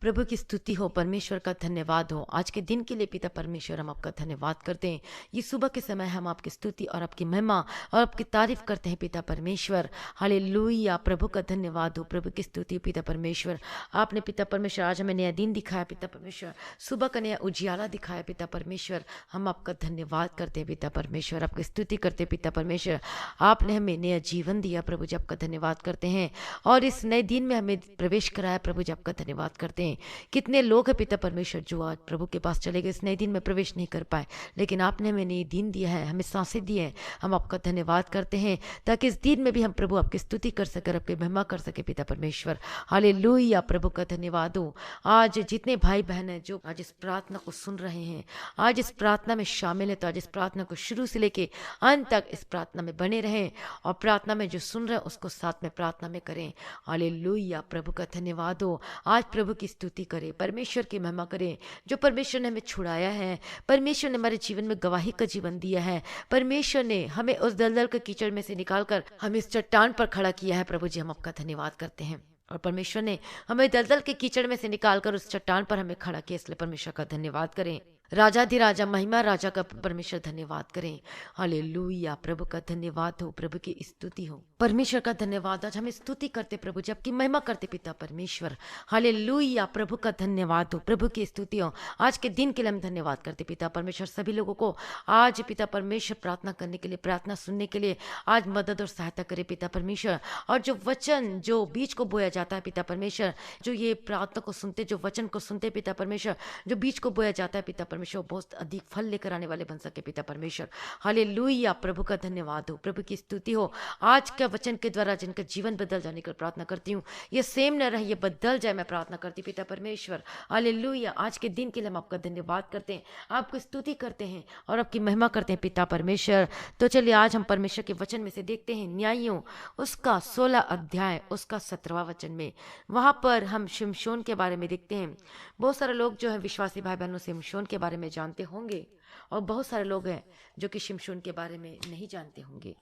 प्रभु की स्तुति हो, परमेश्वर का धन्यवाद हो। आज के दिन के लिए पिता परमेश्वर हम आपका धन्यवाद करते हैं। ये सुबह के समय हम आपकी स्तुति और आपकी महिमा और आपकी तारीफ करते हैं पिता परमेश्वर। हालेलुया, प्रभु का धन्यवाद हो, प्रभु की स्तुति हो पिता परमेश्वर। आपने पिता परमेश्वर आज हमें नया दिन दिखाया पिता परमेश्वर, सुबह का नया उजियाला दिखाया पिता परमेश्वर। हम आपका धन्यवाद करते हैं पिता परमेश्वर, आपकी स्तुति करते हैं पिता परमेश्वर। आपने हमें नया जीवन दिया प्रभु जी, आपका धन्यवाद करते हैं। और इस नए दिन में हमें प्रवेश कराया प्रभु जी, आपका धन्यवाद करते हैं। कितने लोग हैं पिता परमेश्वर जो आज प्रभु के पास चले गए, इस नए दिन में प्रवेश नहीं कर पाए, लेकिन आपने हमें नई दिन दिया है, हमें सांसें दी हैं। हम आपका धन्यवाद करते हैं ताकि इस दिन में भी हम प्रभु आपकी स्तुति कर सके, आपकी महिमा कर सके पिता परमेश्वर। हालेलुया, प्रभु का धन्यवाद हो। आज जितने भाई बहन हैं जो आज इस प्रार्थना को सुन रहे हैं, आज इस प्रार्थना में शामिल है, तो आज इस प्रार्थना को शुरू से लेके अंत तक इस प्रार्थना में बने रहें और प्रार्थना में जो सुन रहे हैं उसको साथ में प्रार्थना में करें। हालेलुया, प्रभु का धन्यवाद हो। आज प्रभु की स्तुति करें, परमेश्वर की महिमा करें। जो परमेश्वर ने हमें छुड़ाया है, परमेश्वर ने हमारे जीवन में गवाही का जीवन दिया है, परमेश्वर ने हमें उस दलदल के कीचड़ में से निकालकर हमें इस चट्टान पर खड़ा किया है प्रभु जी, हम आपका धन्यवाद करते हैं। और परमेश्वर ने हमें दलदल के कीचड़ में से निकालकर उस चट्टान पर हमें खड़ा किया, इसलिए परमेश्वर का धन्यवाद करें। राजाधिराजा महिमा राजा का परमेश्वर धन्यवाद करें। हालेलुया, प्रभु का धन्यवाद हो, प्रभु की स्तुति हो, परमेश्वर का धन्यवाद। आज हम स्तुति करते प्रभु जी, आपकी महिमा करते पिता परमेश्वर। हालेलुया, प्रभु का धन्यवाद हो, प्रभु की स्तुति हो। आज के दिन के लिए हम धन्यवाद करते पिता परमेश्वर। सभी लोगों को आज पिता परमेश्वर प्रार्थना करने के लिए, प्रार्थना सुनने के लिए आज मदद और सहायता करे पिता परमेश्वर। और जो वचन, जो बीज को बोया जाता है पिता परमेश्वर, जो ये प्रार्थना को सुनते, जो वचन को सुनते पिता परमेश्वर, जो बीज को बोया जाता है पिता परमेश्वर, बहुत अधिक फल लेकर आने वाले बन सके पिता परमेश्वर। हालेलुया, प्रभु का धन्यवाद हो, प्रभु की स्तुति हो। आज के वचन के द्वारा जिनका जीवन बदल जाने की प्रार्थना करती हूँ, ये सेम न रहे, ये बदल जाए, मैं प्रार्थना करती पिता परमेश्वर। हालेलुया, आज के दिन के लिए हम आपका धन्यवाद करते हैं, आपकी स्तुति करते हैं और आपकी महिमा करते हैं पिता परमेश्वर। तो चलिए आज हम परमेश्वर के वचन में से देखते हैं न्यायियों उसका 16 अध्याय उसका 17वां वचन में। वहां पर हम शिमशोन के बारे में देखते हैं। बहुत सारे लोग जो है विश्वासी भाई बहनों शिमशोन के बारे में जानते होंगे और बहुत सारे लोग हैं जो कि शिमशोन के बारे में नहीं जानते होंगे।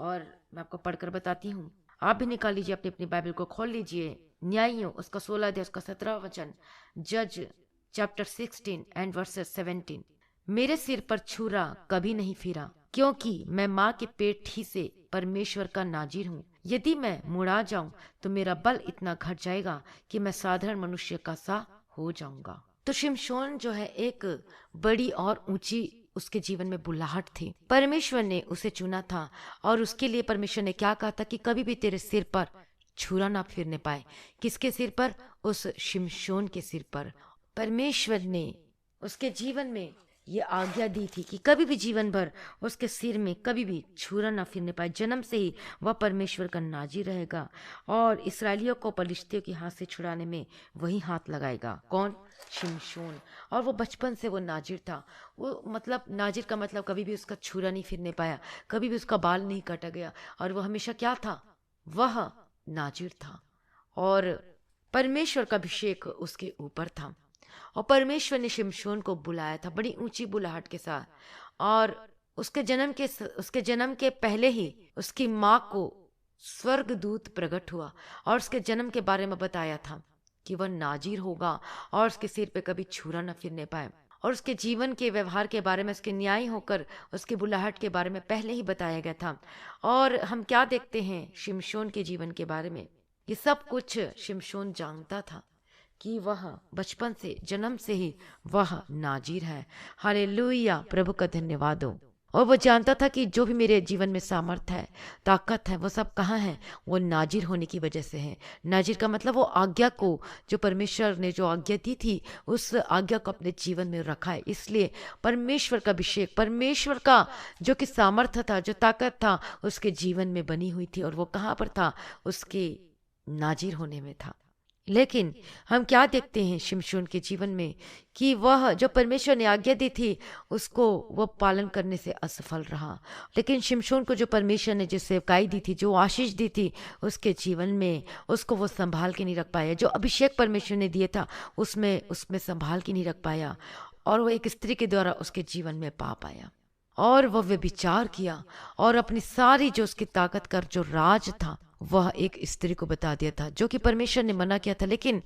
और मैं आपको पढ़कर बताती हूँ, आप भी निकाल लीजिए, अपनी अपनी बाइबल को खोल लीजिए। न्यायियों उसका 16 अध्याय उसका 17वां वचन, जज चैप्टर 16 एंड वर्सेस 17। मेरे सिर पर छुरा कभी नहीं फिरा, क्योंकि मैं माँ के पेट ही से परमेश्वर का नाजिर हूँ। यदि मैं मुड़ा जाऊं तो मेरा बल इतना घट जाएगा कि मैं साधारण मनुष्य का सा हो जाऊंगा। तो शिमशोन जो है एक बड़ी और ऊंची उसके जीवन में बुलाहट थी। परमेश्वर ने उसे चुना था और उसके लिए परमेश्वर ने क्या कहा था कि कभी भी तेरे सिर पर छुरा ना फिरने पाए। किसके सिर पर? उस शिमशोन के सिर पर। परमेश्वर ने उसके जीवन में ये आज्ञा दी थी कि कभी भी जीवन भर उसके सिर में कभी भी छुरा ना फिरने पाए। जन्म से ही वह परमेश्वर का नाजी रहेगा और इसराइलियों को पलिश्तियों के हाथ से छुड़ाने में वही हाथ लगाएगा। कौन? शिमशोन। और वो बचपन से वो नाजिर था। वो मतलब नाजिर का मतलब कभी भी उसका छुरा नहीं फिरने पाया, कभी भी उसका बाल नहीं काटा गया, और वो हमेशा क्या था? वह नाजिर था और परमेश्वर का अभिषेक उसके ऊपर था। और परमेश्वर ने शिमशोन को बुलाया था बड़ी ऊंची बुलाहट के साथ। और उसके जन्म के पहले ही उसकी माँ को स्वर्गदूत प्रकट हुआ और उसके जन्म के बारे में बताया था कि वह नाजिर होगा और उसके सिर पे कभी छुरा न फिरने पाए। और उसके जीवन के व्यवहार के बारे में, उसके न्याय होकर उसकी बुलाहट के बारे में पहले ही बताया गया था। और हम क्या देखते हैं शिमशोन के जीवन के बारे में? ये सब कुछ शिमशोन जानता था कि वह बचपन से, जन्म से ही वह नाजिर है। हालेलुया, प्रभु का धन्यवाद हो। और वो जानता था कि जो भी मेरे जीवन में सामर्थ है, ताकत है, वो सब कहाँ है? वो नाजिर होने की वजह से है। नाजिर का मतलब वो आज्ञा को, जो परमेश्वर ने जो आज्ञा दी थी, उस आज्ञा को अपने जीवन में रखा है। इसलिए परमेश्वर का अभिषेक, परमेश्वर का जो कि सामर्थ्य था, जो ताकत था, उसके जीवन में बनी हुई थी। और वो कहाँ पर था? उसके नाजिर होने में था। लेकिन हम क्या देखते हैं शिमशोन के जीवन में कि वह जो परमेश्वर ने आज्ञा दी थी उसको वह पालन करने से असफल रहा। लेकिन शिमशोन को जो परमेश्वर ने जो सेवकाई दी थी, जो आशीष दी थी, उसके जीवन में उसको वो संभाल के नहीं रख पाया। जो अभिषेक परमेश्वर ने दिया था उसमें संभाल के नहीं रख पाया और वो एक स्त्री के द्वारा उसके जीवन में पा पाया। और वह व्यभिचार किया और अपनी सारी जो उसकी ताकत का जो राज था वह एक स्त्री को बता दिया था, जो कि परमेश्वर ने मना किया था, लेकिन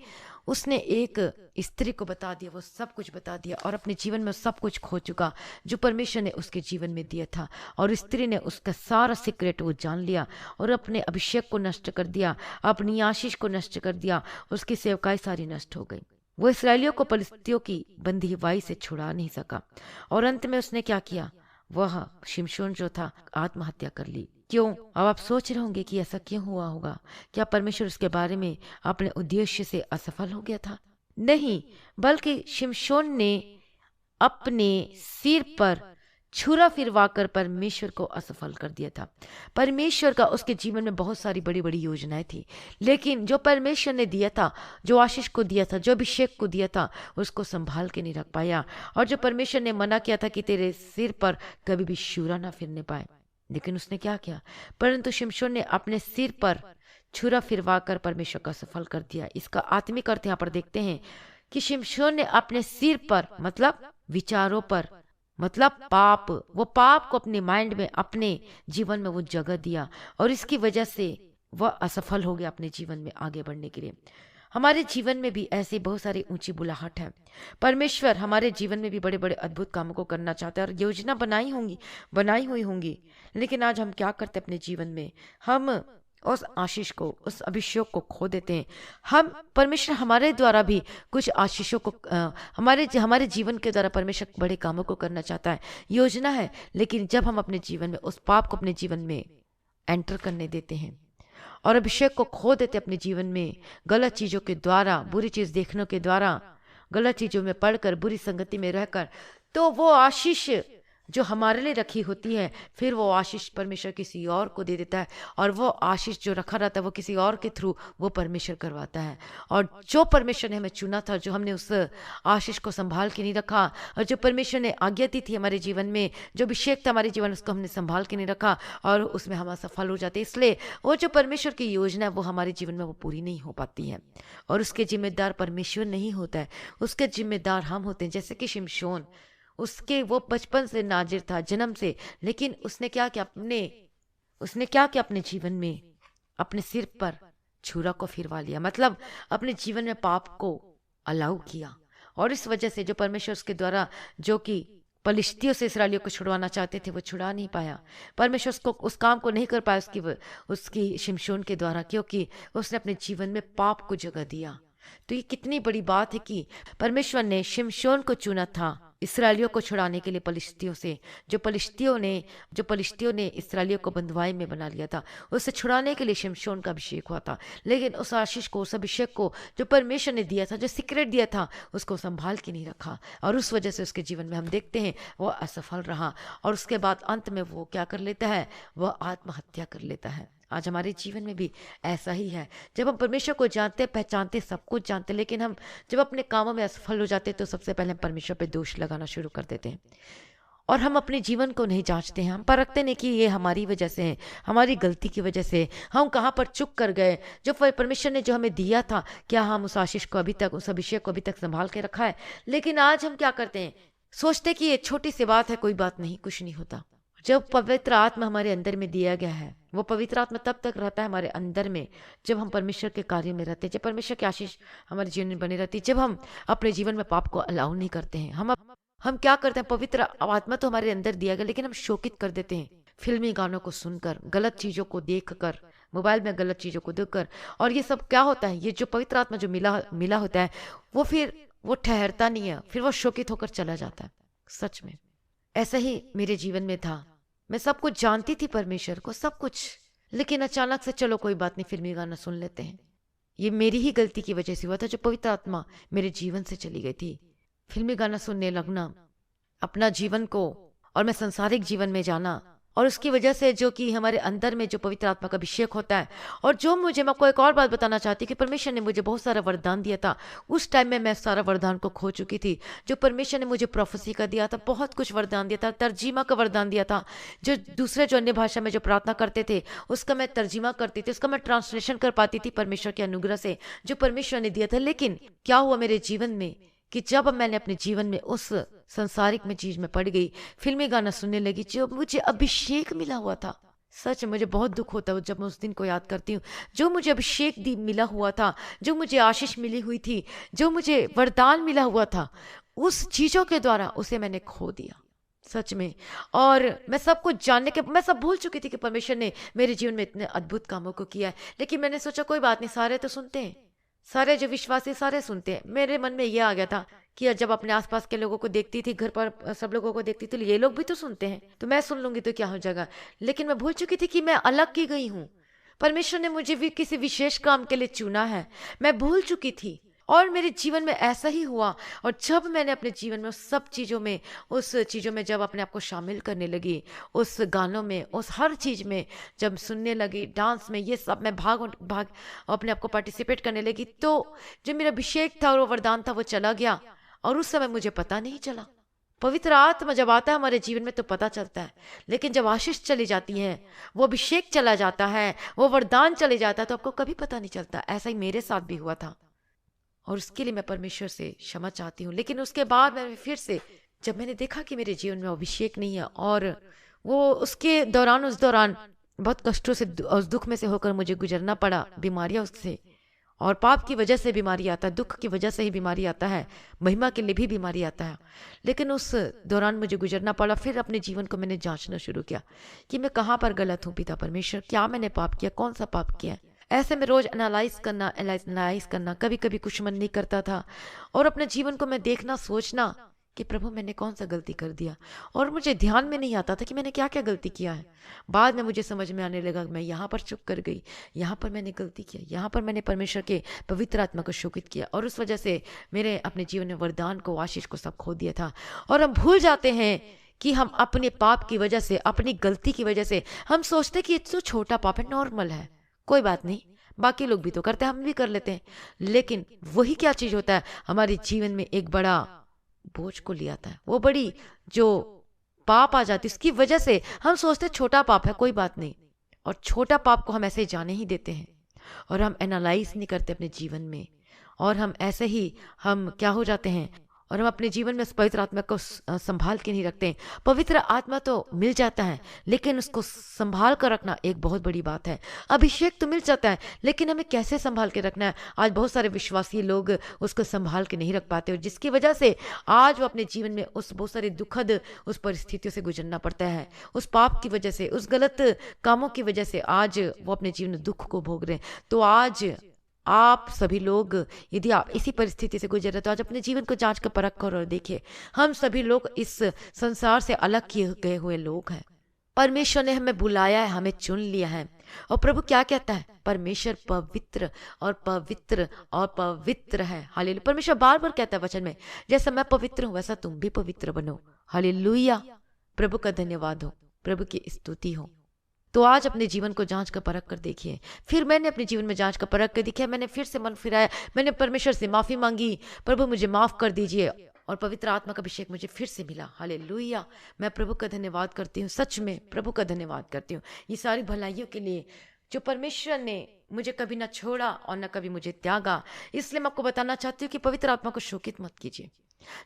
उसने एक स्त्री को बता दिया, वो सब कुछ बता दिया और अपने जीवन में सब कुछ खो चुका जो परमेश्वर ने उसके जीवन में दिया था। और स्त्री ने उसका सारा सीक्रेट वो जान लिया और अपने अभिषेक को नष्ट कर दिया, अपनी आशीष को नष्ट कर दिया, उसकी सेवकाई सारी नष्ट हो गई। वो इसराइलियों को पलिश्तियों की बंदीवाई से छुड़ा नहीं सका और अंत में उसने क्या किया, वह शिमशोन जो था आत्महत्या कर ली। क्यों? अब आप सोच रहे होंगे कि ऐसा क्यों हुआ होगा? क्या परमेश्वर उसके बारे में अपने उद्देश्य से असफल हो गया था? नहीं, बल्कि शिमशोन ने अपने सिर पर छुरा फिरवाकर परमेश्वर को असफल कर दिया था। परमेश्वर का उसके जीवन में बहुत सारी बड़ी बड़ी योजनाएं थी, लेकिन जो परमेश्वर ने दिया था, जो आशीष को दिया था, जो अभिषेक को दिया था, उसको संभाल के नहीं रख पाया। और जो परमेश्वर ने मना किया था कि तेरे सिर पर कभी भी छुरा ना फिरने पाए, लेकिन उसने क्या किया? परंतु शिमशोन ने अपने सिर पर छुरा फिरवाकर परमेश्वर को असफल कर दिया। इसका आत्मिक अर्थ यहाँ पर देखते हैं कि शिमशोन ने अपने सिर पर, मतलब विचारों पर, मतलब पाप, वो पाप को अपने माइंड में, अपने जीवन में वो जगह दिया और इसकी वजह से वह असफल हो गया अपने जीवन में आगे बढ़ने के लिए। हमारे जीवन में भी ऐसी बहुत सारी ऊंची बुलाहट है। परमेश्वर हमारे जीवन में भी बड़े बड़े अद्भुत कामों को करना चाहता है और योजना बनाई हुई होंगी, लेकिन आज हम क्या करते हैं अपने जीवन में? हम उस आशीष को, उस अभिषेक को खो देते हैं। हम परमेश्वर हमारे द्वारा भी कुछ आशीषों को हमारे जीवन के द्वारा परमेश्वर बड़े कामों को करना चाहता है, योजना है, लेकिन जब हम अपने जीवन में उस पाप को अपने जीवन में एंटर करने देते हैं और अभिषेक को खो देते अपने जीवन में, गलत चीजों के द्वारा, बुरी चीज देखने के द्वारा, गलत चीजों में पढ़कर, बुरी संगति में रहकर, तो वो आशीष जो हमारे लिए रखी होती है, फिर वो आशीष परमेश्वर किसी और को दे देता है और वो आशीष जो रखा रहता है वो किसी और के थ्रू वो परमेश्वर करवाता है। और जो परमेश्वर ने हमें चुना था, जो हमने उस आशीष को संभाल के नहीं रखा और जो परमेश्वर ने आज्ञा दी थी हमारे जीवन में, जो अभिषेक था हमारे जीवन, उसको हमने संभाल के नहीं रखा और उसमें हम असफल हो जाते। इसलिए वो जो परमेश्वर की योजना है वो हमारे जीवन में वो पूरी नहीं हो पाती है और उसके जिम्मेदार परमेश्वर नहीं होता है, उसके जिम्मेदार हम होते हैं। जैसे कि शिमशोन, उसके वो बचपन से नाजिर था, जन्म से, लेकिन उसने क्या किया अपने जीवन में? अपने सिर पर छुरा को फिरवा लिया, मतलब अपने जीवन में पाप को अलाउ किया और इस वजह से जो परमेश्वर उसके द्वारा, जो कि पलिश्तियों से इसराइलियों को छुड़वाना चाहते थे, वो छुड़ा नहीं पाया। परमेश्वर उसको उस काम को नहीं कर पाया उसकी शिमशोन के द्वारा, क्योंकि उसने अपने जीवन में पाप को जगह दिया। तो ये कितनी बड़ी बात है कि परमेश्वर ने शिमशोन को चुना था इसराइलियों को छुड़ाने के लिए पलिश्तियों से, जो पलिश्तियों ने इसराइलियों को बंधुआई में बना लिया था, उससे छुड़ाने के लिए शिमशोन का अभिषेक हुआ था। लेकिन उस आशीष को, उस अभिषेक को जो परमेश्वर ने दिया था, जो सीक्रेट दिया था, उसको संभाल के नहीं रखा और उस वजह से उसके जीवन में हम देखते हैं वो असफल रहा और उसके बाद अंत में वो क्या कर लेता है? वह आत्महत्या कर लेता है। आज हमारे जीवन में भी ऐसा ही है। जब हम परमेश्वर को जानते, पहचानते, सब कुछ जानते, लेकिन हम जब अपने कामों में असफल हो जाते तो सबसे पहले हम परमेश्वर पे दोष लगाना शुरू कर देते हैं और हम अपने जीवन को नहीं जांचते हैं। हम परखते नहीं कि ये हमारी वजह से है, हमारी गलती की वजह से हम कहाँ पर चूक कर गए। जो परमेश्वर ने जो हमें दिया था, क्या हम उस आशीष को अभी तक, उस अभिषेक को अभी तक संभाल के रखा है? लेकिन आज हम क्या करते हैं? सोचते कि ये छोटी सी बात है, कोई बात नहीं, कुछ नहीं होता। जब पवित्र आत्मा हमारे अंदर में दिया गया है, वो पवित्र आत्मा तब तक रहता है हमारे अंदर में जब हम परमेश्वर के कार्य में रहते हैं, जब परमेश्वर की आशीष हमारे जीवन में बनी रहती है, जब हम अपने जीवन में पाप को अलाउ नहीं करते हैं। हम क्या करते हैं? पवित्र आत्मा तो हमारे अंदर दिया गया, लेकिन हम शोकित कर देते हैं फिल्मी गानों को सुनकर, गलत चीजों को देखकर, मोबाइल में गलत चीजों को देखकर। और ये सब क्या होता है? ये जो पवित्र आत्मा जो मिला होता है, वो फिर वो ठहरता नहीं है, फिर वो शोकित होकर चला जाता है। सच में ऐसा ही मेरे जीवन में था। मैं सब कुछ जानती थी, परमेश्वर को, सब कुछ, लेकिन अचानक से चलो कोई बात नहीं, फिल्मी गाना सुन लेते हैं। ये मेरी ही गलती की वजह से हुआ था, जो पवित्र आत्मा मेरे जीवन से चली गई थी। फिल्मी गाना सुनने लगना, अपना जीवन को, और मैं संसारिक जीवन में जाना, और उसकी वजह से जो कि हमारे अंदर में जो पवित्र आत्मा का अभिषेक होता है, और जो मैं आपको एक और बात बताना चाहती हूँ कि परमेश्वर ने मुझे बहुत सारा वरदान दिया था। उस टाइम में मैं सारा वरदान को खो चुकी थी। जो परमेश्वर ने मुझे प्रोफेसी का दिया था, बहुत कुछ वरदान दिया था, तर्जीमा का वरदान दिया था। जो दूसरे जो अन्य भाषा में जो प्रार्थना करते थे, उसका मैं तर्जीमा करती थी, उसका मैं ट्रांसलेशन कर पाती थी परमेश्वर के अनुग्रह से, जो परमेश्वर ने दिया था। लेकिन क्या हुआ मेरे जीवन में कि जब मैंने अपने जीवन में उस संसारिक में चीज में पड़ गई, फिल्मी गाना सुनने लगी, जो मुझे अभिषेक मिला हुआ था, सच में मुझे बहुत दुख होता है जब मैं उस दिन को याद करती हूँ, जो मुझे अभिषेक दी मिला हुआ था, जो मुझे आशीष मिली हुई थी, जो मुझे वरदान मिला हुआ था, उस चीजों के द्वारा उसे मैंने खो दिया। सच में। और मैं सब कुछ जानने के मैं सब भूल चुकी थी कि परमेश्वर ने मेरे जीवन में इतने अद्भुत कामों को किया है। लेकिन मैंने सोचा कोई बात नहीं, सारे तो सुनते हैं, सारे जो विश्वासी सारे सुनते हैं। मेरे मन में ये आ गया था कि जब अपने आसपास के लोगों को देखती थी, घर पर सब लोगों को देखती थी, तो ये लोग भी तो सुनते हैं, तो मैं सुन लूंगी तो क्या हो जाएगा। लेकिन मैं भूल चुकी थी कि मैं अलग की गई हूँ। परमेश्वर ने मुझे भी किसी विशेष काम के लिए चुना है। मैं भूल चुकी थी और मेरे जीवन में ऐसा ही हुआ। और जब मैंने अपने जीवन में उस सब चीज़ों में, उस चीज़ों में जब अपने आप को शामिल करने लगी, उस गानों में, उस हर चीज़ में जब सुनने लगी, डांस में, ये सब में भाग भाग अपने आप को पार्टिसिपेट करने लगी, तो जो मेरा अभिषेक था और वो वरदान था वो चला गया। और उस समय मुझे पता नहीं चला। पवित्र आत्मा जब आता है हमारे जीवन में तो पता चलता है, लेकिन जब आशीष चली जाती है, वो अभिषेक चला जाता है, वो वरदान चले जाता है, तो आपको कभी पता नहीं चलता। ऐसा ही मेरे साथ भी हुआ था और उसके लिए मैं परमेश्वर से क्षमा चाहती हूँ। लेकिन उसके बाद मैं फिर से, जब मैंने देखा कि मेरे जीवन में अभिषेक नहीं है और वो उसके दौरान, उस दौरान बहुत कष्टों से, उस दुख में से होकर मुझे गुजरना पड़ा, बीमारियां उससे, और पाप की वजह से बीमारी आता है, दुख की वजह से ही बीमारी आता है, महिमा के लिए भी बीमारी आता है। लेकिन उस दौरान मुझे गुजरना पड़ा। फिर अपने जीवन को मैंने जांचना शुरू किया कि मैं कहाँ पर गलत हूँ पिता परमेश्वर, क्या मैंने पाप किया, कौन सा पाप किया है। ऐसे में रोज एनालाइज करना, कभी कभी कुछ मन नहीं करता था और अपने जीवन को मैं देखना, सोचना कि प्रभु मैंने कौन सा गलती कर दिया, और मुझे ध्यान में नहीं आता था कि मैंने क्या क्या गलती किया है। बाद में मुझे समझ में आने लगा मैं यहाँ पर चुप कर गई, यहाँ पर मैंने गलती किया, यहाँ पर मैंने परमेश्वर के पवित्र आत्मा को शोकित किया, और उस वजह से मेरे अपने जीवन में वरदान को, आशीष को सब खो दिया था। और हम भूल जाते हैं कि हम अपने पाप की वजह से, अपनी गलती की वजह से, हम सोचते हैं कि ये तो छोटा पाप है, नॉर्मल है, कोई बात नहीं, बाकी लोग भी तो करते हैं, हम भी कर लेते हैं। लेकिन वही क्या चीज होता है, हमारे जीवन में एक बड़ा बोझ को ले आता है। वो बड़ी जो पाप आ जाती है, उसकी वजह से हम सोचते हैं छोटा पाप है, कोई बात नहीं, और छोटा पाप को हम ऐसे ही जाने ही देते हैं और हम एनालाइज नहीं करते अपने जीवन में, और हम ऐसे ही, हम क्या हो जाते हैं, और हम अपने जीवन में उस पवित्र आत्मा को संभाल के नहीं रखते। पवित्र आत्मा तो मिल जाता है, लेकिन उसको संभाल कर रखना एक बहुत बड़ी बात है। अभिषेक तो मिल जाता है, लेकिन हमें कैसे संभाल के रखना है, आज बहुत सारे विश्वासी लोग उसको संभाल के नहीं रख पाते, और जिसकी वजह से आज वो अपने जीवन में उस बहुत सारे दुखद उस परिस्थितियों से गुजरना पड़ता है। उस पाप की वजह से, उस गलत कामों की वजह से आज वो अपने जीवन में दुख को भोग रहे हैं। तो आज आप सभी लोग, यदि आप इसी परिस्थिति से गुजर रहे, तो आज अपने जीवन को जांच कर परख कर और देखिए, हम सभी लोग इस संसार से अलग किए गए हुए लोग हैं। परमेश्वर ने हमें बुलाया है, हमें चुन लिया है। और प्रभु क्या कहता है, परमेश्वर पवित्र और पवित्र और पवित्र है। हालेलुया। परमेश्वर बार बार कहता है वचन में, जैसा मैं पवित्र हूं वैसा तुम भी पवित्र बनो। हालेलुया। प्रभु का धन्यवाद हो, प्रभु की स्तुति हो। तो आज अपने जीवन को जांच कर परख कर देखिए। फिर मैंने अपने जीवन में जांच कर परख कर देखिए, मैंने फिर से मन फिराया, मैंने परमेश्वर से माफी मांगी, प्रभु मुझे माफ कर दीजिए, और पवित्र आत्मा का अभिषेक मुझे फिर से मिला। हालेलुया। मैं प्रभु का धन्यवाद करती हूँ, सच में प्रभु का धन्यवाद करती हूँ ये सारी भलाइयों के लिए, जो परमेश्वर ने मुझे कभी ना छोड़ा और ना कभी मुझे त्यागा। इसलिए मैं आपको बताना चाहती हूँ कि पवित्र आत्मा को शोकित मत कीजिए।